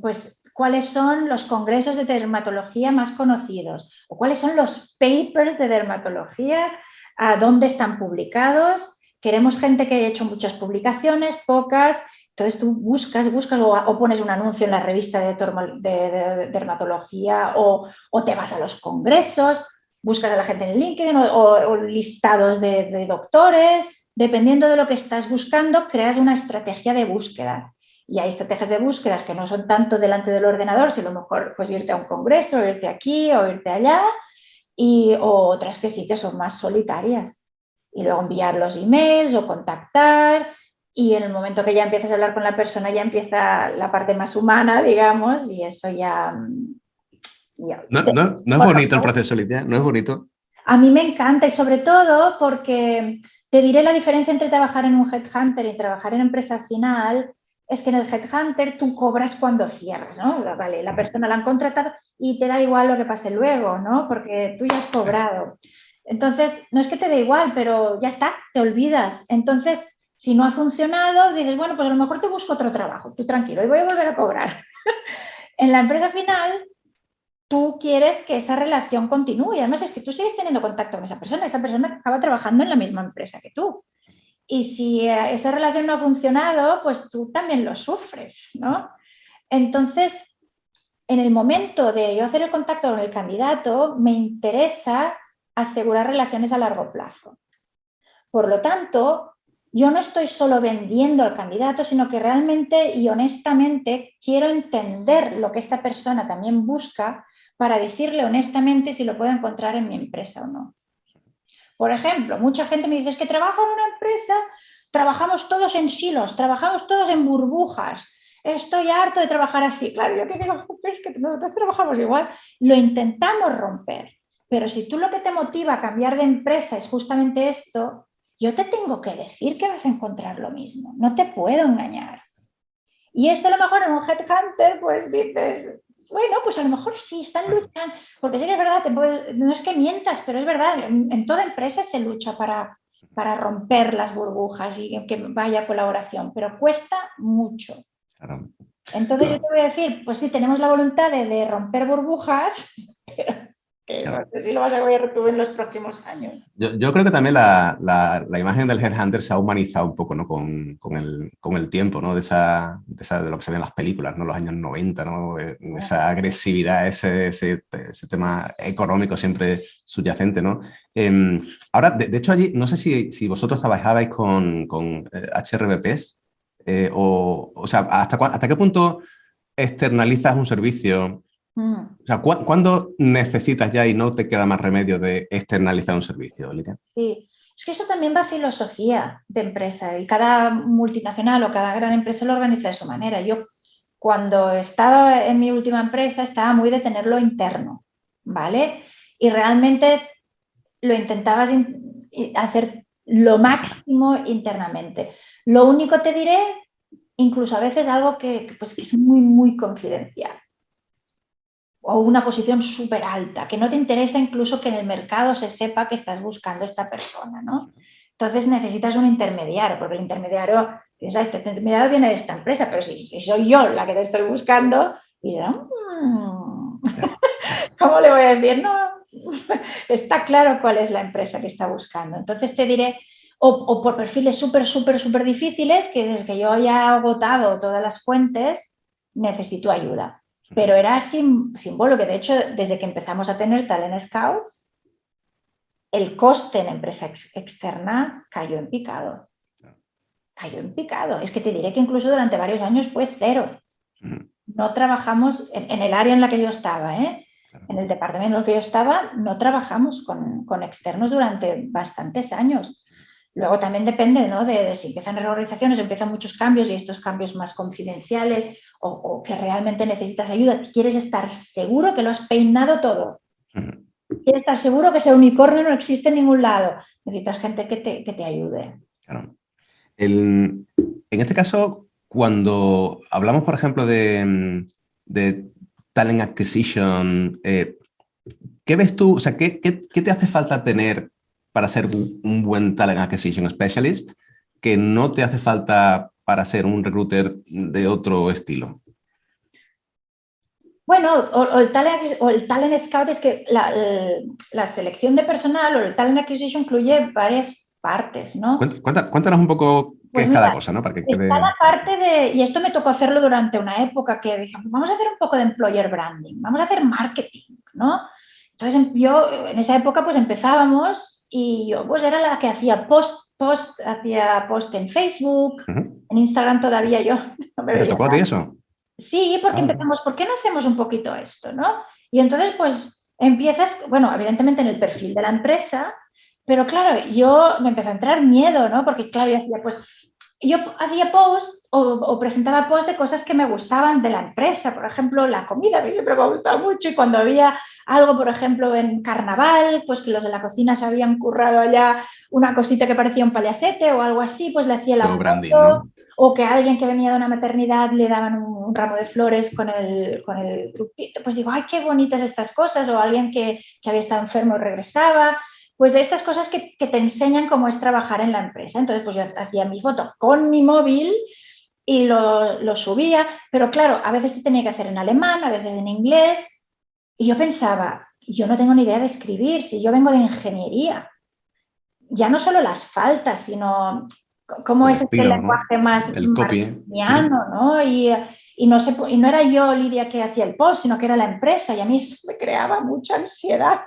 pues cuáles son los congresos de dermatología más conocidos o cuáles son los papers de dermatología, dónde están publicados. Queremos gente que haya hecho muchas publicaciones, pocas. Entonces tú buscas o pones un anuncio en la revista de dermatología o te vas a los congresos, buscas a la gente en LinkedIn o listados de doctores. Dependiendo de lo que estás buscando, creas una estrategia de búsqueda. Y hay estrategias de búsquedas que no son tanto delante del ordenador, sino a lo mejor pues irte a un congreso, o irte aquí o irte allá, o otras que sí que son más solitarias. Y luego enviar los emails o contactar. Y en el momento que ya empiezas a hablar con la persona, ya empieza la parte más humana, digamos, y eso ya... No es bonito el proceso, Lidia, no es bonito. A mí me encanta y sobre todo porque te diré la diferencia entre trabajar en un headhunter y trabajar en empresa final es que en el headhunter tú cobras cuando cierras, ¿no? Vale, la persona la han contratado y te da igual lo que pase luego, ¿no? Porque tú ya has cobrado. Entonces, no es que te dé igual, pero ya está, te olvidas. Entonces, si no ha funcionado, dices, bueno, pues a lo mejor te busco otro trabajo, tú tranquilo, y voy a volver a cobrar. En la empresa final tú quieres que esa relación continúe. Y además es que tú sigues teniendo contacto con esa persona acaba trabajando en la misma empresa que tú. Y si esa relación no ha funcionado, pues tú también lo sufres, ¿no? Entonces, en el momento de yo hacer el contacto con el candidato, me interesa asegurar relaciones a largo plazo. Por lo tanto, yo no estoy solo vendiendo al candidato, sino que realmente y honestamente quiero entender lo que esta persona también busca para decirle honestamente si lo puedo encontrar en mi empresa o no. Por ejemplo, mucha gente me dice, es que trabajo en una empresa, trabajamos todos en silos, trabajamos todos en burbujas, estoy harto de trabajar así. Claro, yo que digo, es que nosotros trabajamos igual, lo intentamos romper, pero si tú lo que te motiva a cambiar de empresa es justamente esto, yo te tengo que decir que vas a encontrar lo mismo, no te puedo engañar. Y esto a lo mejor en un headhunter, pues dices, bueno, pues a lo mejor sí, están luchando, porque sí que es verdad, no es que mientas, pero es verdad, en toda empresa se lucha para romper las burbujas y que vaya colaboración, pero cuesta mucho. Claro. Entonces yo te voy a decir, pues sí, tenemos la voluntad de romper burbujas, pero que no sé si lo vas a ver tú en los próximos años. Yo creo que también la imagen del headhunter se ha humanizado un poco, ¿no? con el tiempo, ¿no? De lo que se ve en las películas, ¿no? Los años 90, ¿no? Esa agresividad, ese tema económico siempre subyacente, ¿no? Ahora, de hecho, allí, no sé si vosotros trabajabais con HRBPs, o sea, ¿hasta qué punto externalizas un servicio? O sea, ¿cuándo necesitas ya y no te queda más remedio de externalizar un servicio, Lidia? Sí, es que eso también va a filosofía de empresa y cada multinacional o cada gran empresa lo organiza de su manera. Yo cuando estaba en mi última empresa estaba muy de tenerlo interno, ¿vale? Y realmente lo intentabas hacer lo máximo internamente. Lo único te diré, incluso a veces algo pues, que es muy, muy confidencial o una posición súper alta, que no te interesa incluso que en el mercado se sepa que estás buscando esta persona, ¿no? Entonces necesitas un intermediario, porque el intermediario, este intermediario viene de esta empresa, pero si soy yo la que te estoy buscando, y dirán, ¿cómo le voy a decir? No, está claro cuál es la empresa que está buscando. Entonces te diré, o por perfiles súper, súper, súper difíciles, que desde que yo ya he agotado todas las fuentes, necesito ayuda. Pero era simbólico, que de hecho, desde que empezamos a tener Talent Scouts, el coste en empresa externa cayó en picado. Cayó en picado. Es que te diré que incluso durante varios años fue cero. No trabajamos en el área en la que yo estaba, ¿eh? En el departamento en el que yo estaba, no trabajamos con externos durante bastantes años. Luego también depende, ¿no? de si empiezan reorganizaciones, empiezan muchos cambios y estos cambios más confidenciales o que realmente necesitas ayuda. Quieres estar seguro que lo has peinado todo. Quieres estar seguro que ese unicornio no existe en ningún lado. Necesitas gente que te ayude. Claro. En este caso, cuando hablamos, por ejemplo, de talent acquisition, ¿qué ¿Qué ves tú? O sea, ¿qué te hace falta tener para ser un buen Talent Acquisition Specialist que no te hace falta para ser un recruiter de otro estilo? Bueno, o el talent scout es que la selección de personal o el talent acquisition incluye varias partes, ¿no? Cuéntanos un poco qué Pues es mira, cada cosa, ¿no? Para que está quede... la parte de, y esto me tocó hacerlo durante una época que dije, vamos a hacer un poco de employer branding, vamos a hacer marketing, ¿no? Entonces yo en esa época pues empezábamos y yo pues era la que hacía hacía post en Facebook, en Instagram todavía yo no me ¿Te veía tocó a ti tanto. eso? Sí, porque empezamos, ¿por qué no hacemos un poquito esto, no? Y entonces, pues, empiezas, bueno, evidentemente en el perfil de la empresa, pero claro, yo me empezó a entrar miedo, ¿no? Porque claro, yo hacía posts o presentaba posts de cosas que me gustaban de la empresa, por ejemplo, la comida a mí siempre me ha gustado mucho y cuando había algo, por ejemplo, en carnaval, pues que los de la cocina se habían currado allá una cosita que parecía un payasete o algo así, pues le hacía la Todo branding, foto, ¿no? o que a alguien que venía de una maternidad le daban un ramo de flores con el grupito, pues digo, ay, qué bonitas estas cosas, o alguien que había estado enfermo y regresaba, pues de estas cosas que te enseñan cómo es trabajar en la empresa. Entonces, pues yo hacía mi foto con mi móvil y lo subía, pero claro, a veces se tenía que hacer en alemán, a veces en inglés, y yo pensaba, yo no tengo ni idea de escribir, si yo vengo de ingeniería, ya no solo las faltas, sino cómo El es este estilo, ¿no? lenguaje más El copy. marketingiano, ¿no? Y no era yo, Lidia, que hacía el post, sino que era la empresa, y a mí esto me creaba mucha ansiedad.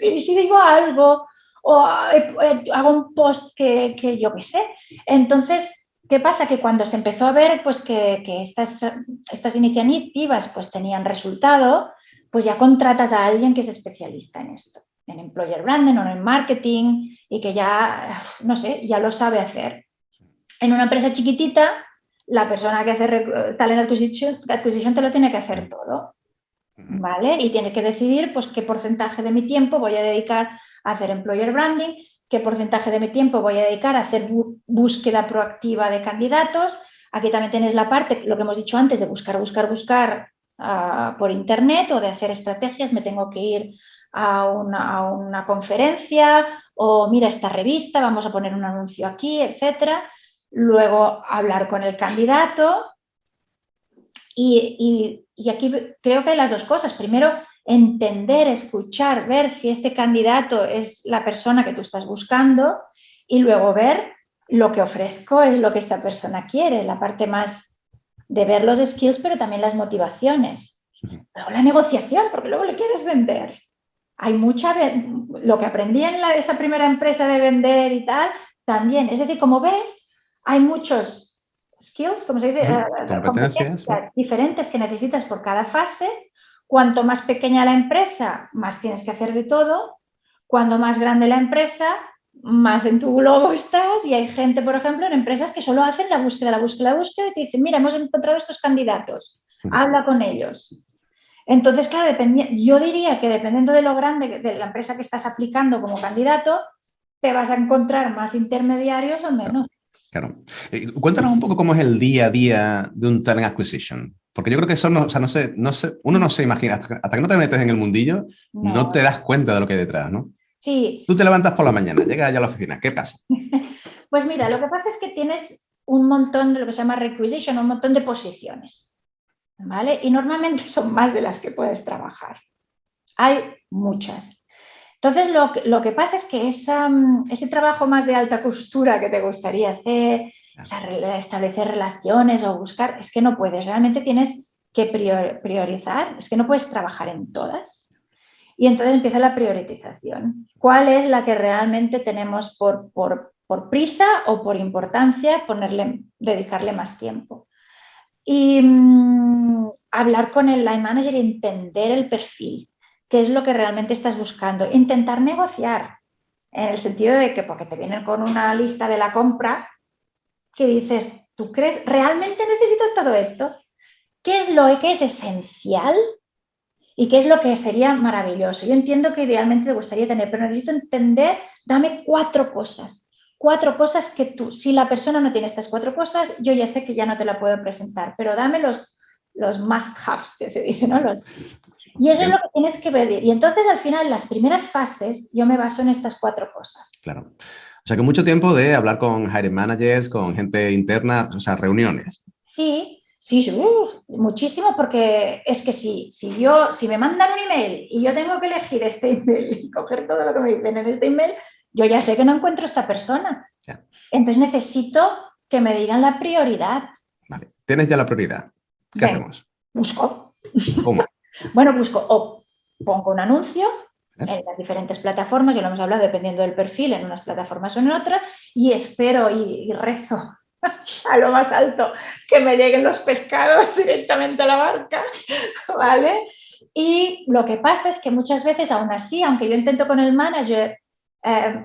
Y si digo algo o hago un post que yo qué sé. Entonces, ¿qué pasa? Que cuando se empezó a ver pues, que estas iniciativas pues, tenían resultado, pues ya contratas a alguien que es especialista en esto, en employer branding o en marketing y que ya, no sé, ya lo sabe hacer. En una empresa chiquitita, la persona que hace talent acquisition te lo tiene que hacer todo. ¿Vale? Y tiene que decidir pues, qué porcentaje de mi tiempo voy a dedicar a hacer employer branding, qué porcentaje de mi tiempo voy a dedicar a hacer búsqueda proactiva de candidatos. Aquí también tienes la parte, lo que hemos dicho antes, de buscar por internet o de hacer estrategias. Me tengo que ir a una conferencia o mira esta revista, vamos a poner un anuncio aquí, etcétera. Luego hablar con el candidato. Y aquí creo que hay las dos cosas. Primero, entender, escuchar, ver si este candidato es la persona que tú estás buscando y luego ver lo que ofrezco es lo que esta persona quiere, la parte más de ver los skills, pero también las motivaciones. Luego la negociación, porque luego le quieres vender. Hay lo que aprendí en esa primera empresa de vender y tal, también. Es decir, como ves, hay muchos skills, como se dice, Competencias. competencias diferentes que necesitas por cada fase. Cuanto más pequeña la empresa, más tienes que hacer de todo. Cuando más grande la empresa, más en tu globo estás. Y hay gente, por ejemplo, en empresas que solo hacen la búsqueda y te dicen, mira, hemos encontrado estos candidatos, habla con ellos. Entonces, claro, yo diría que dependiendo de lo grande de la empresa que estás aplicando como candidato, te vas a encontrar más intermediarios o menos. Claro. Cuéntanos un poco cómo es el día a día de un talent acquisition. Porque yo creo que eso no, o sea, no sé, uno no se imagina, hasta que no te metes en el mundillo, no te das cuenta de lo que hay detrás, ¿no? Sí. Tú te levantas por la mañana, llegas allá a la oficina, ¿qué pasa? Pues mira, lo que pasa es que tienes un montón de lo que se llama requisition, un montón de posiciones, ¿vale? Y normalmente son más de las que puedes trabajar. Hay muchas. Entonces, lo que pasa es que ese trabajo más de alta costura que te gustaría hacer, establecer relaciones o buscar, es que no puedes, realmente tienes que priorizar, es que no puedes trabajar en todas. Y entonces empieza la priorización. ¿Cuál es la que realmente tenemos por prisa o por importancia dedicarle más tiempo? Y hablar con el line manager y entender el perfil, qué es lo que realmente estás buscando. Intentar negociar, en el sentido de que, porque te vienen con una lista de la compra, que dices, ¿tú crees, realmente necesitas todo esto? ¿Qué es lo que es esencial y qué es lo que sería maravilloso? Yo entiendo que idealmente te gustaría tener, pero necesito entender, dame 4 cosas. 4 cosas que tú, si la persona no tiene estas 4 cosas, yo ya sé que ya no te la puedo presentar, pero dame los los must-haves que se dice, ¿no? Y eso es lo que tienes que pedir. Y entonces, al final, las primeras fases, yo me baso en estas 4 cosas. Claro. O sea, que mucho tiempo de hablar con hiring managers, con gente interna, o sea, reuniones. Sí, muchísimo, porque es que si me mandan un email y yo tengo que elegir este email y coger todo lo que me dicen en este email, yo ya sé que no encuentro a esta persona. Ya. Entonces necesito que me digan la prioridad. Vale. Tienes ya la prioridad. ¿Qué hacemos? Busco. ¿Cómo? Bueno, busco o pongo un anuncio en las diferentes plataformas, ya lo hemos hablado, dependiendo del perfil, en unas plataformas o en otras, y espero y rezo a lo más alto que me lleguen los pescados directamente a la barca, ¿vale? Y lo que pasa es que muchas veces, aún así, aunque yo intento con el manager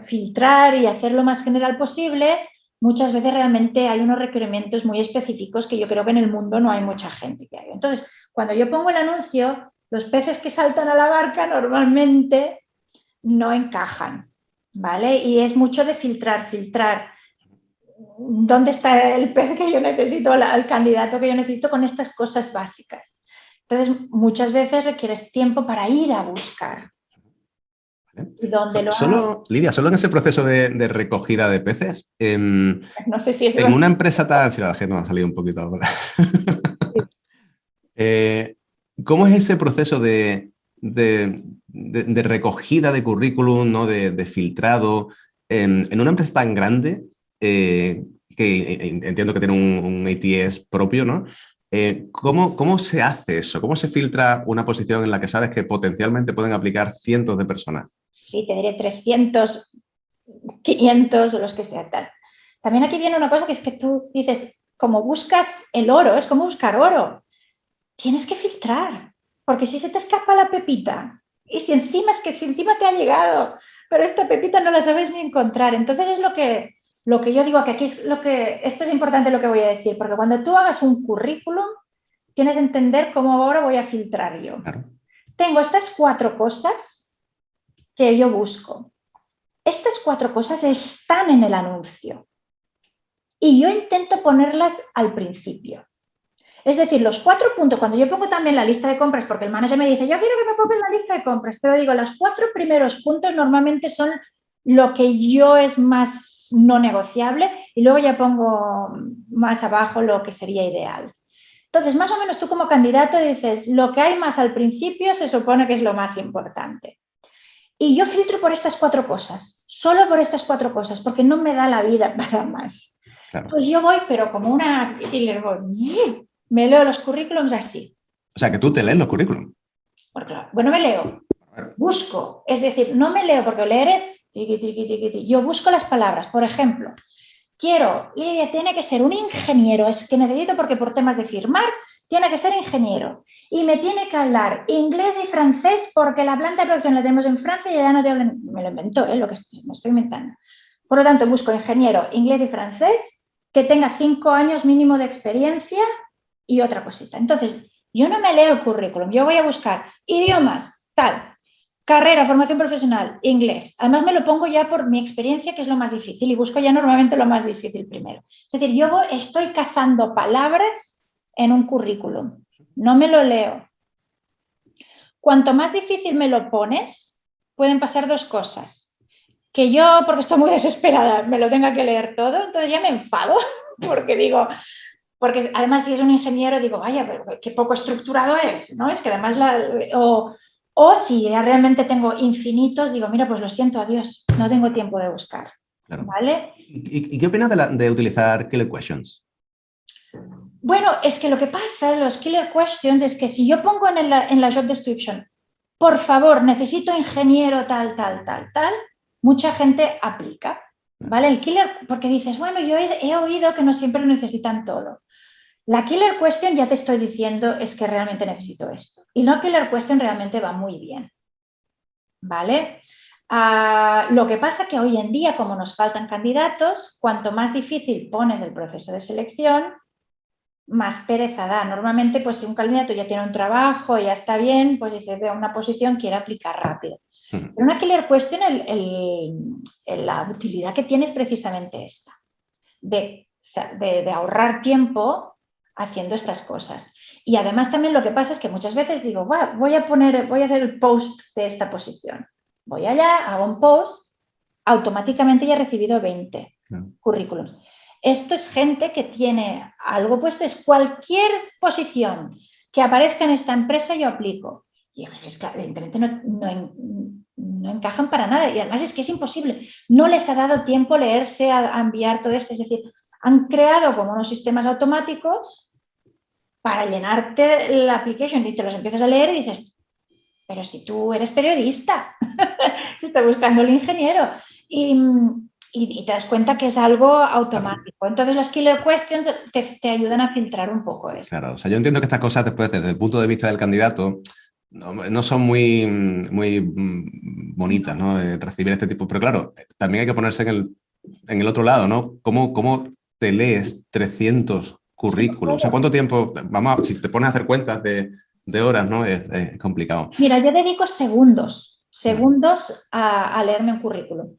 filtrar y hacer lo más general posible, muchas veces realmente hay unos requerimientos muy específicos que yo creo que en el mundo no hay mucha gente que haga. Entonces, cuando yo pongo el anuncio, los peces que saltan a la barca normalmente no encajan, ¿vale? Y es mucho de filtrar. ¿Dónde está el pez que yo necesito, el candidato que yo necesito con estas cosas básicas? Entonces, muchas veces requieres tiempo para ir a buscar. ¿Y dónde lo hago? Lidia, solo en ese proceso de recogida de peces, no sé si es en una empresa tan... Si la dejé, no ha salido un poquito ahora. ¿Cómo es ese proceso de recogida de currículum, ¿no? de filtrado, en una empresa tan grande que entiendo que tiene un ATS propio, ¿no? ¿Cómo se hace eso? ¿Cómo se filtra una posición en la que sabes que potencialmente pueden aplicar cientos de personas? Sí, te diré 300, 500 o los que sean tal. También aquí viene una cosa que es que tú dices, como buscas el oro, es como buscar oro. Tienes que filtrar, porque si se te escapa la pepita y si encima te ha llegado, pero esta pepita no la sabes ni encontrar. Entonces es lo que yo digo, que aquí es esto es importante lo que voy a decir, porque cuando tú hagas un currículum, tienes que entender cómo ahora voy a filtrar yo. Claro. Tengo estas 4 cosas que yo busco. Estas 4 cosas están en el anuncio y yo intento ponerlas al principio. Es decir, los 4 puntos, cuando yo pongo también la lista de compras, porque el manager me dice, yo quiero que me pongas la lista de compras, pero digo, los 4 primeros puntos normalmente son lo que yo es más no negociable y luego ya pongo más abajo lo que sería ideal. Entonces, más o menos tú como candidato dices, lo que hay más al principio se supone que es lo más importante. Y yo filtro por estas 4 cosas, solo por estas 4 cosas, porque no me da la vida para más. Claro. Pues yo voy, pero como una... y les voy... Me leo los currículums así. O sea, que tú te lees los currículums. Bueno, me leo. Busco. Es decir, no me leo porque leer es... Yo busco las palabras. Por ejemplo, Lidia, tiene que ser un ingeniero. Es que necesito porque por temas de firmar tiene que ser ingeniero. Y me tiene que hablar inglés y francés porque la planta de producción la tenemos en Francia y ya no te hablan... Me lo invento, lo que me estoy inventando. Por lo tanto, busco ingeniero, inglés y francés que tenga 5 años mínimo de experiencia y otra cosita. Entonces, yo no me leo el currículum, yo voy a buscar idiomas, tal, carrera, formación profesional, inglés. Además, me lo pongo ya por mi experiencia, que es lo más difícil, y busco ya normalmente lo más difícil primero. Es decir, yo estoy cazando palabras en un currículum, no me lo leo. Cuanto más difícil me lo pones, pueden pasar 2 cosas. Que yo, porque estoy muy desesperada, me lo tenga que leer todo, entonces ya me enfado, porque digo... Porque además si es un ingeniero digo, vaya, pero qué poco estructurado es, ¿no? Es que además, o si ya realmente tengo infinitos, digo, mira, pues lo siento, adiós, no tengo tiempo de buscar, claro. ¿Vale? ¿Y qué opinas de utilizar killer questions? Bueno, es que lo que pasa en los killer questions es que si yo pongo en la job description, por favor, necesito ingeniero tal, mucha gente aplica, ¿vale? El killer, porque dices, bueno, yo he oído que no siempre lo necesitan todo. La killer question ya te estoy diciendo es que realmente necesito esto. Y la killer question realmente va muy bien. ¿Vale? Lo que pasa que hoy en día, como nos faltan candidatos, cuanto más difícil pones el proceso de selección, más pereza da. Normalmente, pues si un candidato ya tiene un trabajo, ya está bien, pues dice, veo una posición, quiere aplicar rápido. Pero una killer question, la utilidad que tiene es precisamente esta, de ahorrar tiempo haciendo estas cosas. Y además también lo que pasa es que muchas veces digo, voy a hacer el post de esta posición. Voy allá, hago un post, automáticamente ya he recibido 20 currículums. Esto es gente que tiene algo puesto, es cualquier posición que aparezca en esta empresa yo aplico. Y a veces, evidentemente, no encajan para nada. Y además es que es imposible. No les ha dado tiempo leerse a enviar todo esto. Es decir, han creado como unos sistemas automáticos para llenarte la application y te los empiezas a leer y dices, pero si tú eres periodista, estás buscando el ingeniero. Y te das cuenta que es algo automático. Entonces las killer questions te ayudan a filtrar un poco eso. Claro, o sea, yo entiendo que estas cosas después, desde el punto de vista del candidato, no son muy bonitas, ¿no? Recibir este tipo, pero claro, también hay que ponerse en el otro lado, ¿no? ¿Cómo te lees 300 currículos? O sea, ¿cuánto tiempo? Si te pones a hacer cuentas de horas, ¿no? Es complicado. Mira, yo dedico segundos a leerme un currículum.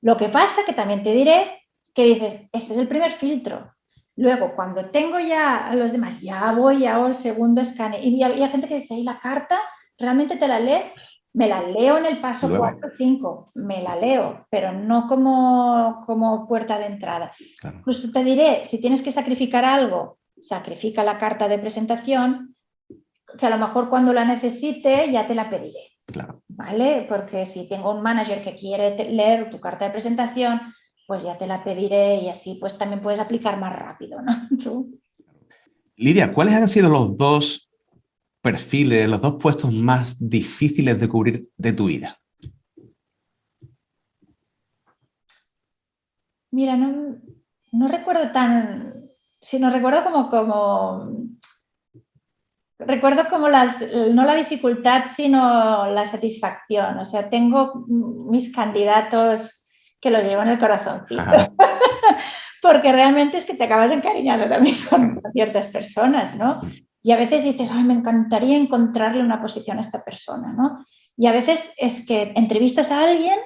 Lo que pasa que también te diré que dices, este es el primer filtro. Luego, cuando tengo ya a los demás, ya voy a el segundo escáner. Y hay gente que dice, ¿y la carta realmente te la lees? Me la leo en el paso 4 o 5, me la leo, pero no como puerta de entrada. Claro. Pues te diré, si tienes que sacrificar algo, sacrifica la carta de presentación, que a lo mejor cuando la necesite ya te la pediré. Claro. ¿Vale? Porque si tengo un manager que quiere leer tu carta de presentación, pues ya te la pediré y así pues también puedes aplicar más rápido, ¿no? ¿Tú? Lidia, ¿cuáles han sido los dos perfiles, los dos puestos más difíciles de cubrir de tu vida? Mira, no recuerdo sino recuerdo recuerdo como no la dificultad, sino la satisfacción. O sea, tengo mis candidatos que los llevo en el corazoncito. Porque realmente es que te acabas encariñando también con ciertas personas, ¿no? Y a veces dices, ay, me encantaría encontrarle una posición a esta persona, ¿no? Y a veces es que entrevistas a alguien,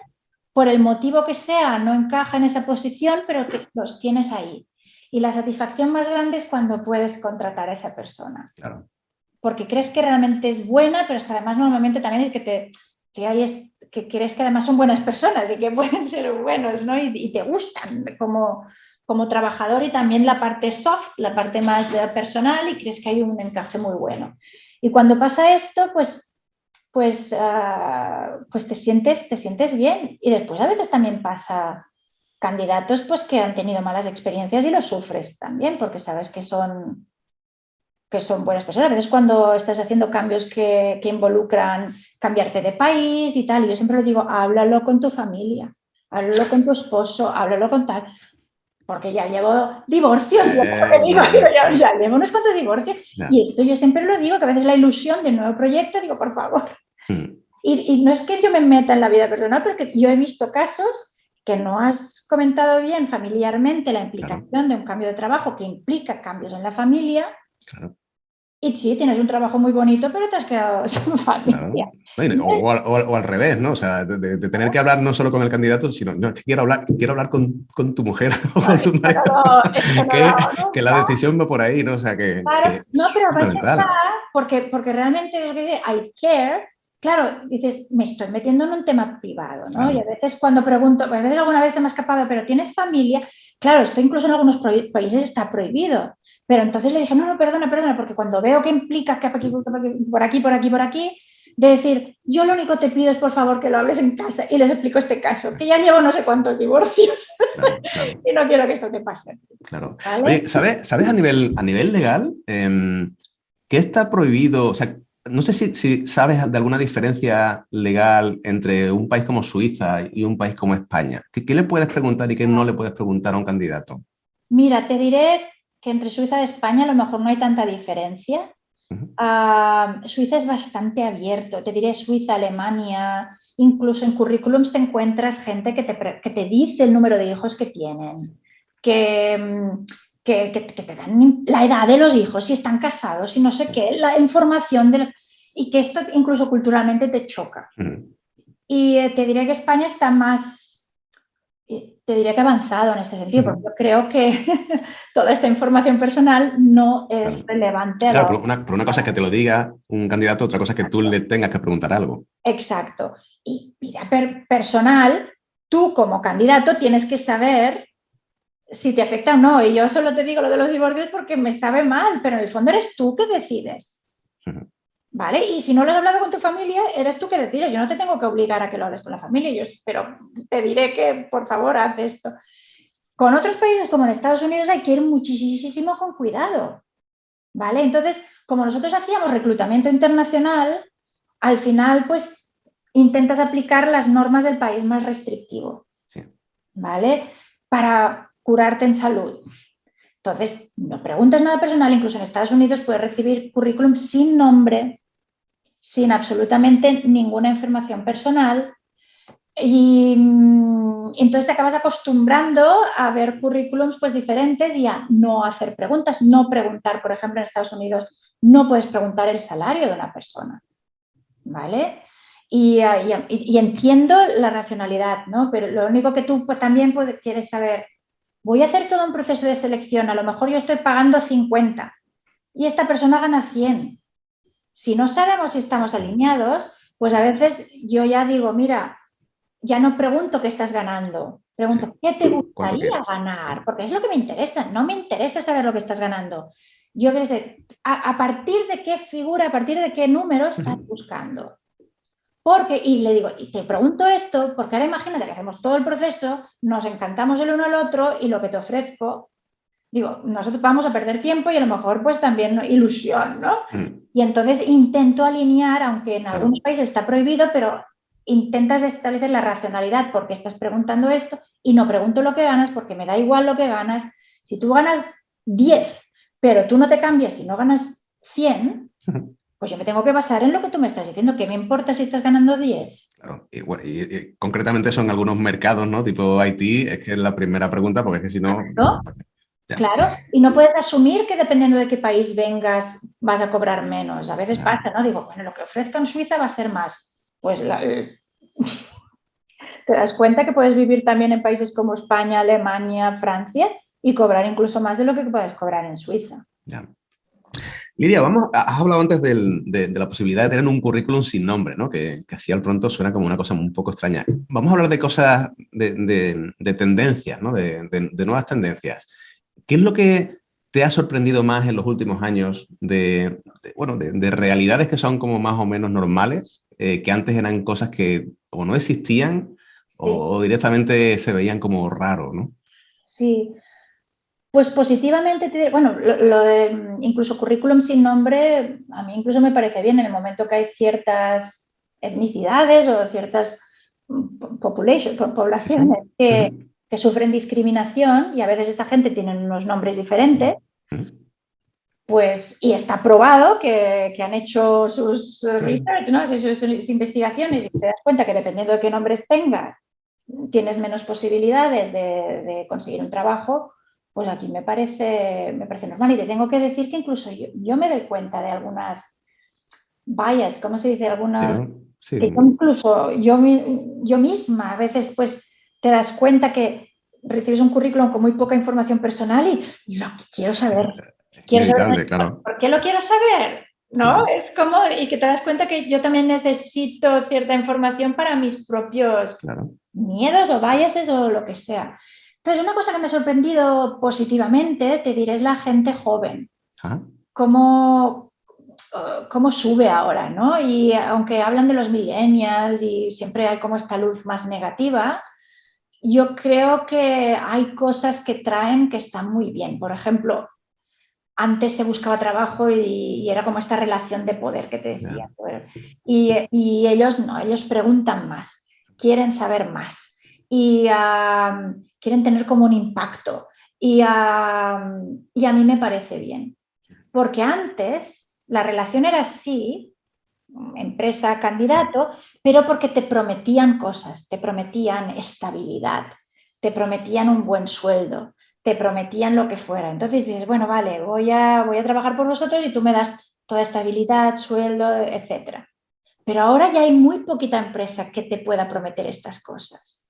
por el motivo que sea, no encaja en esa posición, pero que los tienes ahí. Y la satisfacción más grande es cuando puedes contratar a esa persona. Claro. Porque crees que realmente es buena, pero es que además normalmente también es que crees que además son buenas personas y que pueden ser buenos, ¿no? Y te gustan como trabajador, y también la parte soft, la parte más personal, y crees que hay un encaje muy bueno. Y cuando pasa esto, pues te sientes bien. Y después a veces también pasa candidatos pues, que han tenido malas experiencias y lo sufres también, porque sabes que son buenas personas. A veces cuando estás haciendo cambios que involucran cambiarte de país y tal, y yo siempre lo digo, háblalo con tu familia, háblalo con tu esposo, háblalo con tal, porque ya llevo divorcios, ya llevo unos cuantos divorcios, y esto yo siempre lo digo, que a veces la ilusión de un nuevo proyecto, digo, por favor. Y no es que yo me meta en la vida personal, porque yo he visto casos que no has comentado bien familiarmente la implicación de un cambio de trabajo que implica cambios en la familia. Claro. Y sí, tienes un trabajo muy bonito, pero te has quedado sin familia. Claro. O al revés, ¿no? O sea, de tener que hablar no solo con el candidato, sino quiero hablar con tu mujer o con tu marido. Que la decisión va por ahí, ¿no? O sea, claro, no, pero a veces está, porque realmente I care. Claro, dices, me estoy metiendo en un tema privado, ¿no? Claro. Y a veces cuando pregunto, a veces alguna vez se me ha escapado, pero ¿tienes familia? Claro, esto incluso en algunos países está prohibido. Pero entonces le dije, no, perdona, porque cuando veo que implica que por aquí, de decir, yo lo único que te pido es por favor que lo hables en casa, y les explico este caso, que ya llevo no sé cuántos divorcios, claro. Y no quiero que esto te pase. Claro. ¿Vale? Oye, ¿sabes a nivel legal qué está prohibido? O sea, no sé si sabes de alguna diferencia legal entre un país como Suiza y un país como España. ¿Qué le puedes preguntar y qué no le puedes preguntar a un candidato? Mira, te diré que entre Suiza y España a lo mejor no hay tanta diferencia. Suiza es bastante abierto. Te diré Suiza, Alemania, incluso en currículums te encuentras gente que te dice el número de hijos que tienen, que te dan la edad de los hijos, si están casados, y no sé qué, la información y que esto incluso culturalmente te choca. Y te diré que España está más te diría que avanzado en este sentido, porque yo creo que toda esta información personal no es relevante a la Claro, pero una cosa es que te lo diga un candidato, otra cosa es que tú le tengas que preguntar algo. Exacto. Y vida personal, tú como candidato tienes que saber si te afecta o no. Y yo solo te digo lo de los divorcios porque me sabe mal, pero en el fondo eres tú que decides. ¿Vale? Y si no lo has hablado con tu familia, eres tú que decides. Yo no te tengo que obligar a que lo hables con la familia, pero te diré que, por favor, haz esto. Con otros países como en Estados Unidos hay que ir muchísimo con cuidado. ¿Vale? Entonces, como nosotros hacíamos reclutamiento internacional, al final, pues, intentas aplicar las normas del país más restrictivo. Sí. ¿Vale? Para curarte en salud. Entonces, no preguntas nada personal, incluso en Estados Unidos puedes recibir currículum sin nombre, sin absolutamente ninguna información personal, y entonces te acabas acostumbrando a ver currículums pues diferentes y a no hacer preguntas, no preguntar, por ejemplo, en Estados Unidos no puedes preguntar el salario de una persona, ¿vale? Y entiendo la racionalidad, ¿no? Pero lo único que tú también quieres saber, voy a hacer todo un proceso de selección, a lo mejor yo estoy pagando 50 y esta persona gana 100. Si no sabemos si estamos alineados, pues a veces yo ya digo, mira, ya no pregunto qué estás ganando, pregunto, ¿qué te gustaría ganar? Porque es lo que me interesa, no me interesa saber lo que estás ganando. Yo qué sé, a partir de qué figura, a partir de qué número estás buscando. Porque, y le digo, y te pregunto esto, porque ahora imagínate que hacemos todo el proceso, nos encantamos el uno al otro y lo que te ofrezco, digo, nosotros vamos a perder tiempo y a lo mejor pues también ilusión, ¿no? Y entonces intento alinear, aunque en algunos países está prohibido, pero intentas establecer la racionalidad porque estás preguntando esto y no pregunto lo que ganas porque me da igual lo que ganas. Si tú ganas 10, pero tú no te cambias y no ganas 100, pues yo me tengo que basar en lo que tú me estás diciendo. ¿Qué me importa si estás ganando 10? Claro, y concretamente son algunos mercados, ¿no? Tipo IT, es que es la primera pregunta, porque es que si no... ¿No? Claro, y no puedes asumir que dependiendo de qué país vengas vas a cobrar menos. A veces pasa, ¿no? Digo, bueno, lo que ofrezca en Suiza va a ser más. Pues te das cuenta que puedes vivir también en países como España, Alemania, Francia y cobrar incluso más de lo que puedes cobrar en Suiza. Ya. Lidia, has hablado antes de la posibilidad de tener un currículum sin nombre, ¿no? Que así al pronto suena como una cosa un poco extraña. Vamos a hablar de cosas, de tendencias, ¿no? De nuevas tendencias. ¿Qué es lo que te ha sorprendido más en los últimos años de realidades que son como más o menos normales, que antes eran cosas que o no existían o directamente se veían como raro, ¿no? Sí. Pues positivamente, bueno, lo de incluso currículum sin nombre, a mí incluso me parece bien en el momento que hay ciertas etnicidades o ciertas poblaciones que sufren discriminación y a veces esta gente tiene unos nombres diferentes, pues, y está probado que han hecho sus research, ¿no? sus investigaciones y te das cuenta que dependiendo de qué nombres tengas, tienes menos posibilidades de conseguir un trabajo. Pues aquí me parece normal y te tengo que decir que incluso yo me doy cuenta de algunas bias, ¿cómo se dice? Algunas, sí. que incluso yo misma a veces pues te das cuenta que recibes un currículum con muy poca información personal y lo quiero saber. Quiero saber claro. ¿Por qué lo quiero saber? ¿No? Sí. Es como, y que te das cuenta que yo también necesito cierta información para mis propios miedos o biases o lo que sea. Entonces, una cosa que me ha sorprendido positivamente, te diré, es la gente joven. Cómo sube ahora, ¿no? Y aunque hablan de los millennials y siempre hay como esta luz más negativa, yo creo que hay cosas que traen que están muy bien. Por ejemplo, antes se buscaba trabajo y era como esta relación de poder que te decía. Y ellos no, ellos preguntan más, quieren saber más y quieren tener como un impacto. Y a mí me parece bien. Porque antes la relación era así, empresa, candidato, pero porque te prometían cosas, te prometían estabilidad, te prometían un buen sueldo, te prometían lo que fuera. Entonces dices, bueno, vale, voy a trabajar por vosotros y tú me das toda estabilidad, sueldo, etcétera. Pero ahora ya hay muy poquita empresa que te pueda prometer estas cosas.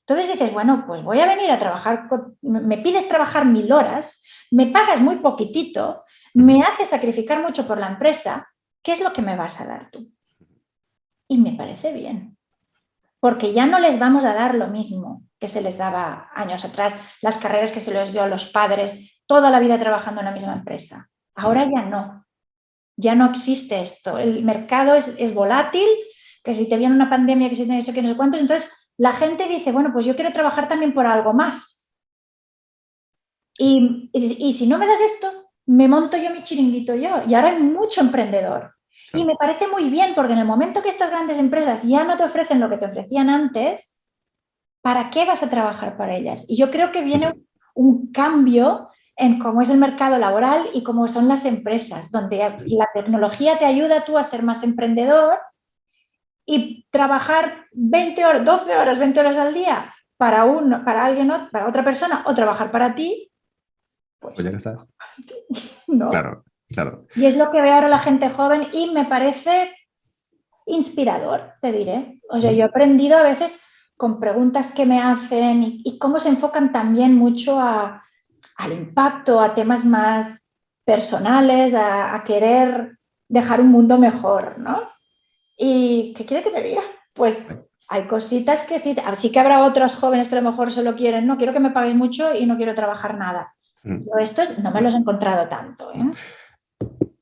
Entonces dices, bueno, pues voy a venir a trabajar, me pides trabajar 1000 horas, me pagas muy poquitito, me haces sacrificar mucho por la empresa, ¿qué es lo que me vas a dar tú? Y me parece bien, porque ya no les vamos a dar lo mismo que se les daba años atrás, las carreras que se les dio a los padres, toda la vida trabajando en la misma empresa. Ahora ya no existe esto. El mercado es volátil, que si te viene una pandemia, que si tienes eso, que no sé cuántos, entonces la gente dice, bueno, pues yo quiero trabajar también por algo más. Y si no me das esto, me monto yo mi chiringuito yo. Y ahora hay mucho emprendedor. Sí. Y me parece muy bien, porque en el momento que estas grandes empresas ya no te ofrecen lo que te ofrecían antes, ¿para qué vas a trabajar para ellas? Y yo creo que viene un cambio en cómo es el mercado laboral y cómo son las empresas, donde la tecnología te ayuda tú a ser más emprendedor y trabajar 20 horas, 12 horas, 20 horas al día para alguien, para otra persona, o trabajar para ti, pues ya estás. No. Claro, claro. Y es lo que veo ahora la gente joven y me parece inspirador, te diré. O sea, yo he aprendido a veces con preguntas que me hacen y cómo se enfocan también mucho al impacto, a temas más personales, a querer dejar un mundo mejor, ¿no? ¿Y qué quiere que te diga? Pues hay cositas que sí, así que habrá otros jóvenes que a lo mejor solo quieren, no quiero que me pagues mucho y no quiero trabajar nada. Yo estos no me los he encontrado tanto, ¿eh?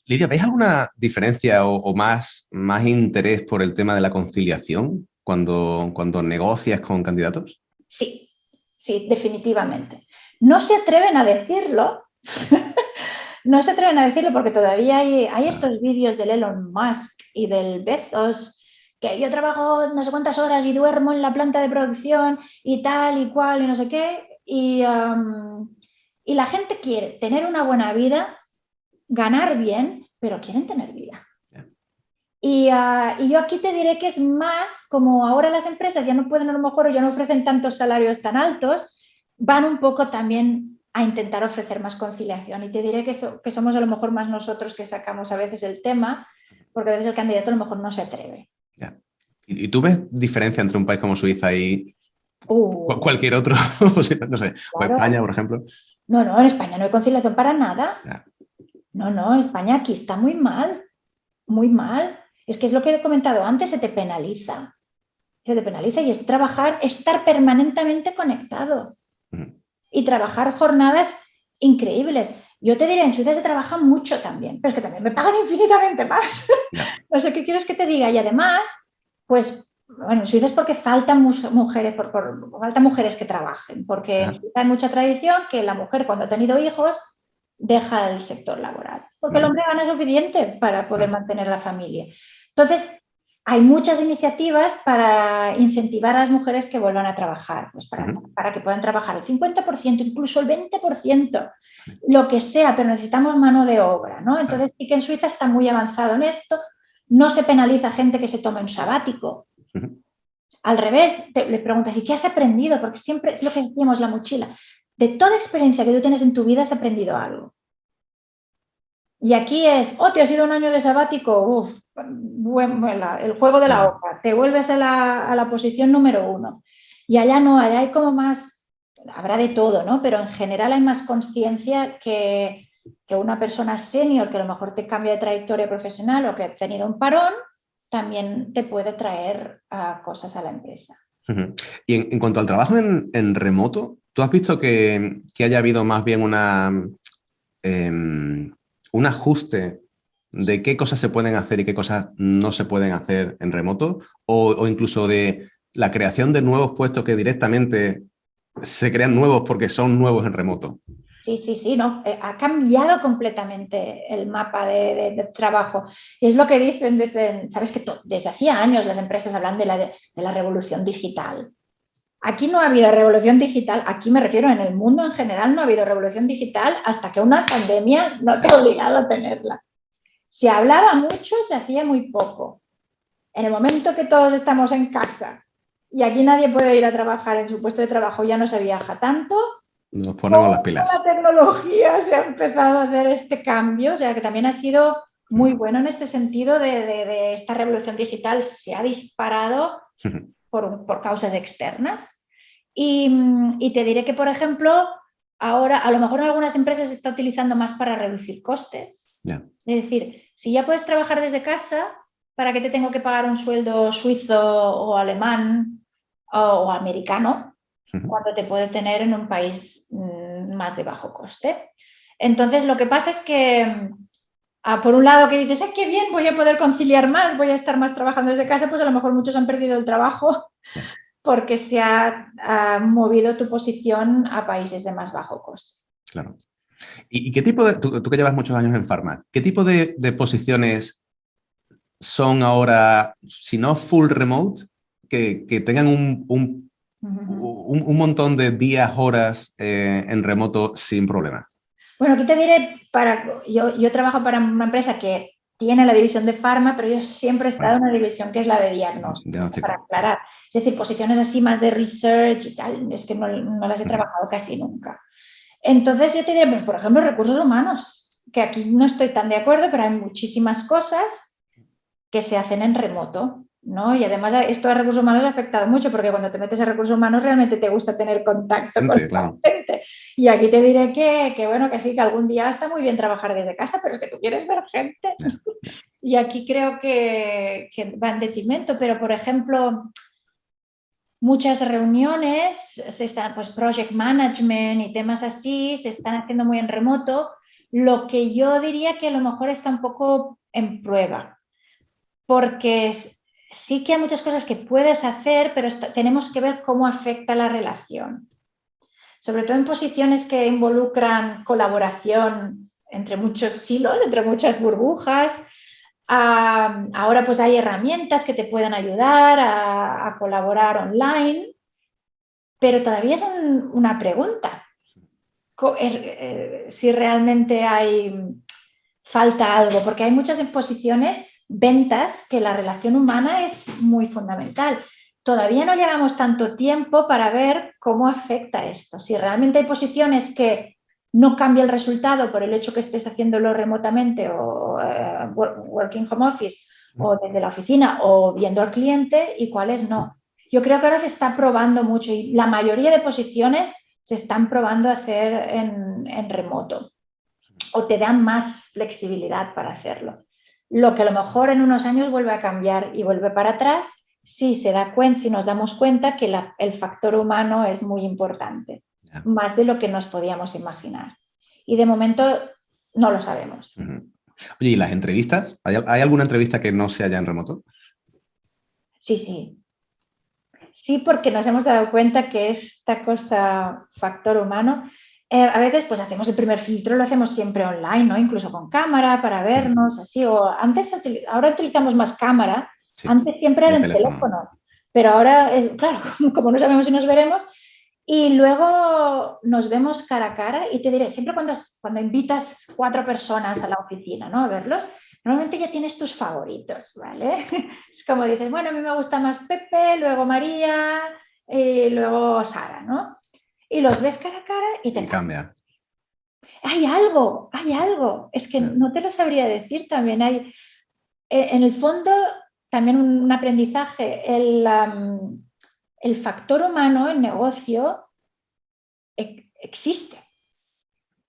Lidia, ¿veis alguna diferencia o más interés por el tema de la conciliación cuando negocias con candidatos? Sí, sí, definitivamente. No se atreven a decirlo, no se atreven a decirlo porque todavía hay estos vídeos del Elon Musk y del Bezos, que yo trabajo no sé cuántas horas y duermo en la planta de producción y tal y cual y no sé qué, y la gente quiere tener una buena vida, ganar bien, pero quieren tener vida. Y yo aquí te diré que es más, como ahora las empresas ya no pueden a lo mejor o ya no ofrecen tantos salarios tan altos, van un poco también a intentar ofrecer más conciliación. Y te diré que somos a lo mejor más nosotros que sacamos a veces el tema, porque a veces el candidato a lo mejor no se atreve. Ya. ¿Y tú ves diferencia entre un país como Suiza y cualquier otro? No sé, claro. O España, por ejemplo. No, en España no hay conciliación para nada. Ya. No, en España aquí está muy mal, muy mal. Es que es lo que he comentado antes, se te penaliza y es estar permanentemente conectado y trabajar jornadas increíbles. Yo te diré, en Suiza se trabaja mucho también, pero es que también me pagan infinitamente más. No sé qué quieres que te diga. Y además, pues, bueno, en Suiza es porque faltan mujeres, faltan mujeres que trabajen, porque en Suiza hay mucha tradición que la mujer cuando ha tenido hijos deja el sector laboral, porque el hombre gana suficiente para poder mantener la familia. Entonces, hay muchas iniciativas para incentivar a las mujeres que vuelvan a trabajar, pues para que puedan trabajar el 50%, incluso el 20%, lo que sea, pero necesitamos mano de obra, ¿no? Entonces sí que en Suiza está muy avanzado en esto, no se penaliza a gente que se tome un sabático. Al revés, le preguntas, ¿y qué has aprendido? Porque siempre es lo que decíamos, la mochila. De toda experiencia que tú tienes en tu vida has aprendido algo. Y aquí es, te has ido un año de sabático, el juego de la oca, te vuelves a la posición número 1. Y allá no, allá hay como más, habrá de todo, ¿no? Pero en general hay más conciencia que una persona senior que a lo mejor te cambia de trayectoria profesional o que ha tenido un parón, también te puede traer cosas a la empresa. Y en cuanto al trabajo en remoto, ¿tú has visto que haya habido más bien un ajuste de qué cosas se pueden hacer y qué cosas no se pueden hacer en remoto? O incluso de la creación de nuevos puestos que directamente se crean nuevos porque son nuevos en remoto. Sí, no, ha cambiado completamente el mapa de trabajo. Y es lo que dicen, sabes que desde hacía años las empresas hablan de la revolución digital. Aquí no ha habido revolución digital, aquí me refiero en el mundo en general, no ha habido revolución digital hasta que una pandemia no te ha obligado a tenerla. Se hablaba mucho, se hacía muy poco. En el momento que todos estamos en casa y aquí nadie puede ir a trabajar en su puesto de trabajo, ya no se viaja tanto. Nos ponemos las pilas. La tecnología se ha empezado a hacer este cambio, o sea que también ha sido muy bueno en este sentido de esta revolución digital. Se ha disparado por causas externas Y te diré que, por ejemplo, ahora a lo mejor en algunas empresas se está utilizando más para reducir costes. Yeah. Es decir, si ya puedes trabajar desde casa, ¿para qué te tengo que pagar un sueldo suizo o alemán o americano cuando te puedo tener en un país más de bajo coste? Entonces, lo que pasa es que, por un lado que dices, qué bien, voy a poder conciliar más, voy a estar más trabajando desde casa, pues a lo mejor muchos han perdido el trabajo porque se ha movido tu posición a países de más bajo coste. Claro. ¿Y qué tipo de, tú que llevas muchos años en Pharma, qué tipo de posiciones son ahora, si no full remote, que tengan un montón de días, horas en remoto sin problema? Bueno, aquí te diré, yo trabajo para una empresa que tiene la división de Pharma, pero yo siempre he estado en una división que es la de diagnóstico, para aclarar. Es decir, posiciones así más de research y tal, es que no las he trabajado casi nunca. Entonces yo te diré, pues, por ejemplo, recursos humanos, que aquí no estoy tan de acuerdo, pero hay muchísimas cosas que se hacen en remoto, ¿no? Y además esto a recursos humanos ha afectado mucho, porque cuando te metes a recursos humanos realmente te gusta tener contacto con la gente. Y aquí te diré que, bueno, que sí, que algún día está muy bien trabajar desde casa, pero es que tú quieres ver gente. Y aquí creo que va en detrimento, pero por ejemplo, muchas reuniones, pues project management y temas así, se están haciendo muy en remoto, lo que yo diría que a lo mejor está un poco en prueba, porque sí que hay muchas cosas que puedes hacer, pero tenemos que ver cómo afecta la relación. Sobre todo en posiciones que involucran colaboración entre muchos silos, entre muchas burbujas. Ahora pues hay herramientas que te pueden ayudar a colaborar online, pero todavía es una pregunta. Si realmente falta algo, porque hay muchas posiciones, ventas, que la relación humana es muy fundamental. Todavía no llevamos tanto tiempo para ver cómo afecta esto. Si realmente hay posiciones que no cambia el resultado por el hecho que estés haciéndolo remotamente o working home office o desde la oficina o viendo al cliente y cuáles no. Yo creo que ahora se está probando mucho y la mayoría de posiciones se están probando a hacer en remoto o te dan más flexibilidad para hacerlo. Lo que a lo mejor en unos años vuelve a cambiar y vuelve para atrás si nos damos cuenta que el factor humano es muy importante, más de lo que nos podíamos imaginar. Y de momento no lo sabemos. Oye, ¿y las entrevistas? ¿Hay alguna entrevista que no se haya en remoto? Sí. Sí, porque nos hemos dado cuenta que esta cosa, factor humano, a veces pues hacemos el primer filtro, lo hacemos siempre online, ¿no? Incluso con cámara para vernos, así. Ahora utilizamos más cámara, sí. Antes siempre era el teléfono. Pero ahora, claro, como no sabemos si nos veremos, y luego nos vemos cara a cara y te diré, siempre cuando invitas 4 personas a la oficina, ¿no? A verlos, normalmente ya tienes tus favoritos, ¿vale? Es como dices, bueno, a mí me gusta más Pepe, luego María, y luego Sara, ¿no? Y los ves cara a cara y te cambia. Hay algo. Es que no te lo sabría decir también. En el fondo, también un aprendizaje. El factor humano en negocio existe.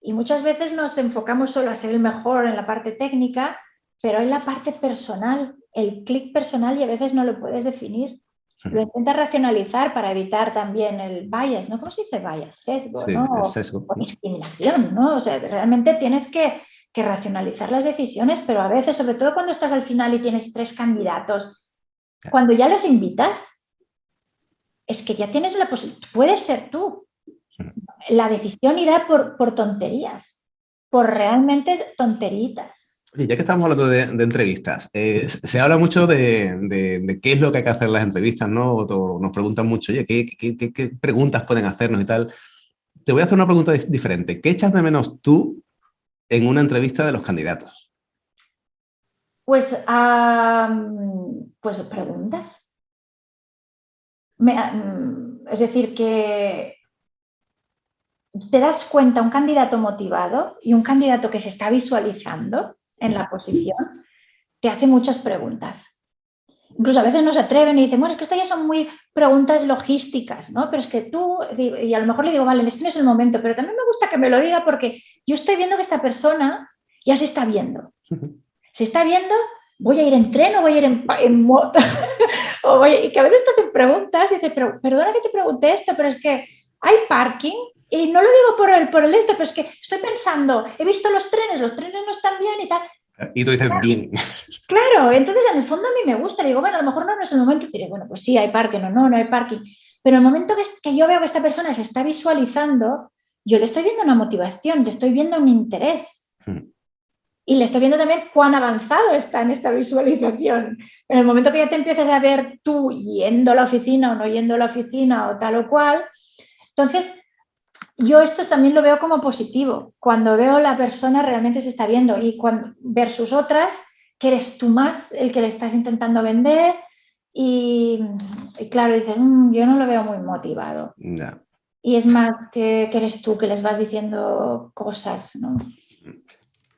Y muchas veces nos enfocamos solo a ser el mejor en la parte técnica, pero en la parte personal, el clic personal, y a veces no lo puedes definir. Lo intentas racionalizar para evitar también el bias, ¿no? ¿Cómo se dice bias? Sesgo, sí, ¿no? Sesgo. O discriminación, ¿no? O sea, realmente tienes que racionalizar las decisiones, pero a veces, sobre todo cuando estás al final y tienes 3 candidatos, cuando ya los invitas, es que ya tienes la posibilidad, puedes ser tú. La decisión irá por tonterías, por realmente tonteritas. Oye, ya que estamos hablando de entrevistas, se habla mucho de qué es lo que hay que hacer en las entrevistas, ¿no? Nos preguntan mucho, oye, ¿qué preguntas pueden hacernos y tal? Te voy a hacer una pregunta diferente. ¿Qué echas de menos tú en una entrevista de los candidatos? Pues preguntas. Es decir, que te das cuenta, un candidato motivado y un candidato que se está visualizando en la posición, te hace muchas preguntas. Incluso a veces no se atreven y dicen, bueno, es que estas ya son muy preguntas logísticas, ¿no? Pero es que tú, y a lo mejor le digo, vale, este no es el momento, pero también me gusta que me lo diga porque yo estoy viendo que esta persona ya se está viendo. Se está viendo, voy a ir en tren o voy a ir en moto. Y que a veces te hacen preguntas y dices, pero perdona que te pregunte esto, pero es que hay parking y no lo digo por el esto, pero es que estoy pensando, he visto los trenes no están bien y tal. Y tú dices, claro, bien. Claro, entonces en el fondo a mí me gusta, digo, bueno, a lo mejor no es el momento, y diré, bueno, pues sí, hay parking o no hay parking, pero el momento que yo veo que esta persona se está visualizando, yo le estoy viendo una motivación, le estoy viendo un interés. Y le estoy viendo también cuán avanzado está en esta visualización. En el momento que ya te empiezas a ver tú yendo a la oficina o no yendo a la oficina o tal o cual, entonces yo esto también lo veo como positivo. Cuando veo la persona realmente se está viendo y versus otras, que eres tú más el que le estás intentando vender y claro, dices, yo no lo veo muy motivado. No. Y es más que eres tú que les vas diciendo cosas, ¿no?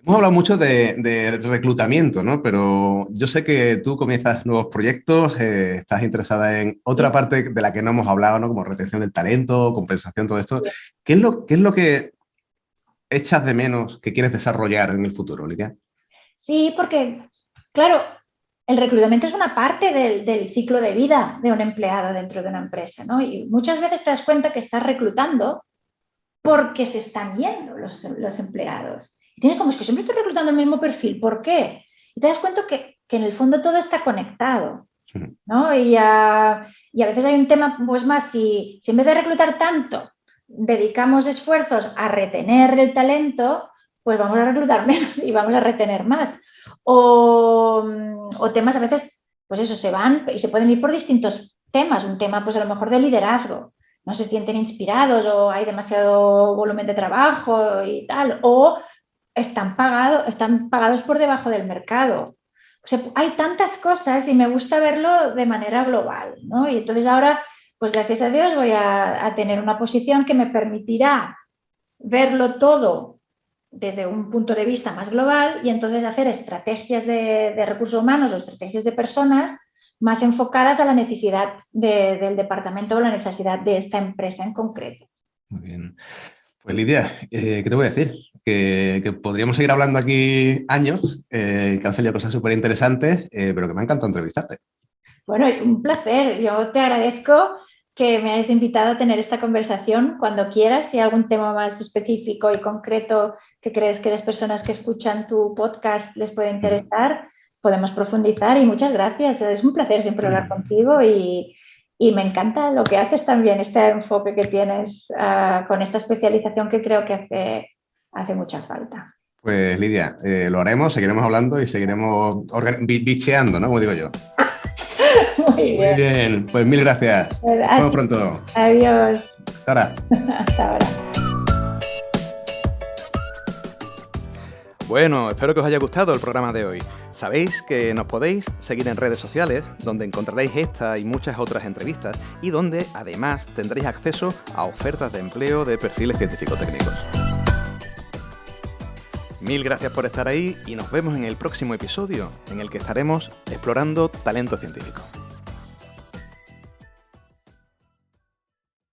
Hemos hablado mucho de reclutamiento, ¿no? Pero yo sé que tú comienzas nuevos proyectos, estás interesada en otra parte de la que no hemos hablado, ¿no? Como retención del talento, compensación, todo esto. ¿Qué es lo que echas de menos que quieres desarrollar en el futuro, Lidia? Sí, porque, claro, el reclutamiento es una parte del ciclo de vida de un empleado dentro de una empresa, ¿no? Y muchas veces te das cuenta que estás reclutando porque se están yendo los empleados. Y tienes como, es que siempre estoy reclutando el mismo perfil, ¿por qué? Y te das cuenta que en el fondo todo está conectado, ¿no? Y a veces hay un tema, pues más, si en vez de reclutar tanto, dedicamos esfuerzos a retener el talento, pues vamos a reclutar menos y vamos a retener más. O temas a veces, pues eso, se van y se pueden ir por distintos temas. Un tema, pues a lo mejor de liderazgo. No se sienten inspirados o hay demasiado volumen de trabajo y tal. O están pagados por debajo del mercado. O sea, hay tantas cosas y me gusta verlo de manera global, ¿no? Y entonces ahora, pues gracias a Dios, voy a tener una posición que me permitirá verlo todo desde un punto de vista más global y entonces hacer estrategias de recursos humanos o estrategias de personas más enfocadas a la necesidad del departamento o la necesidad de esta empresa en concreto. Muy bien. Pues Lidia, ¿qué te voy a decir? Que podríamos seguir hablando aquí años, que han salido cosas súper interesantes, pero que me ha encantado entrevistarte. Bueno, un placer. Yo te agradezco que me hayas invitado a tener esta conversación cuando quieras. Si hay algún tema más específico y concreto que crees que las personas que escuchan tu podcast les puede interesar, podemos profundizar y muchas gracias. Es un placer siempre hablar contigo y me encanta lo que haces también, este enfoque que tienes con esta especialización que creo que hace mucha falta. Pues Lidia, lo haremos, seguiremos hablando y seguiremos bicheando, ¿no? Como digo yo. Muy bien, pues mil gracias. Nos vemos pronto. Adiós. Hasta ahora. Hasta ahora. Bueno, espero que os haya gustado el programa de hoy. Sabéis que nos podéis seguir en redes sociales, donde encontraréis esta y muchas otras entrevistas y donde además tendréis acceso a ofertas de empleo de perfiles científico-técnicos. Mil gracias por estar ahí y nos vemos en el próximo episodio, en el que estaremos explorando talento científico.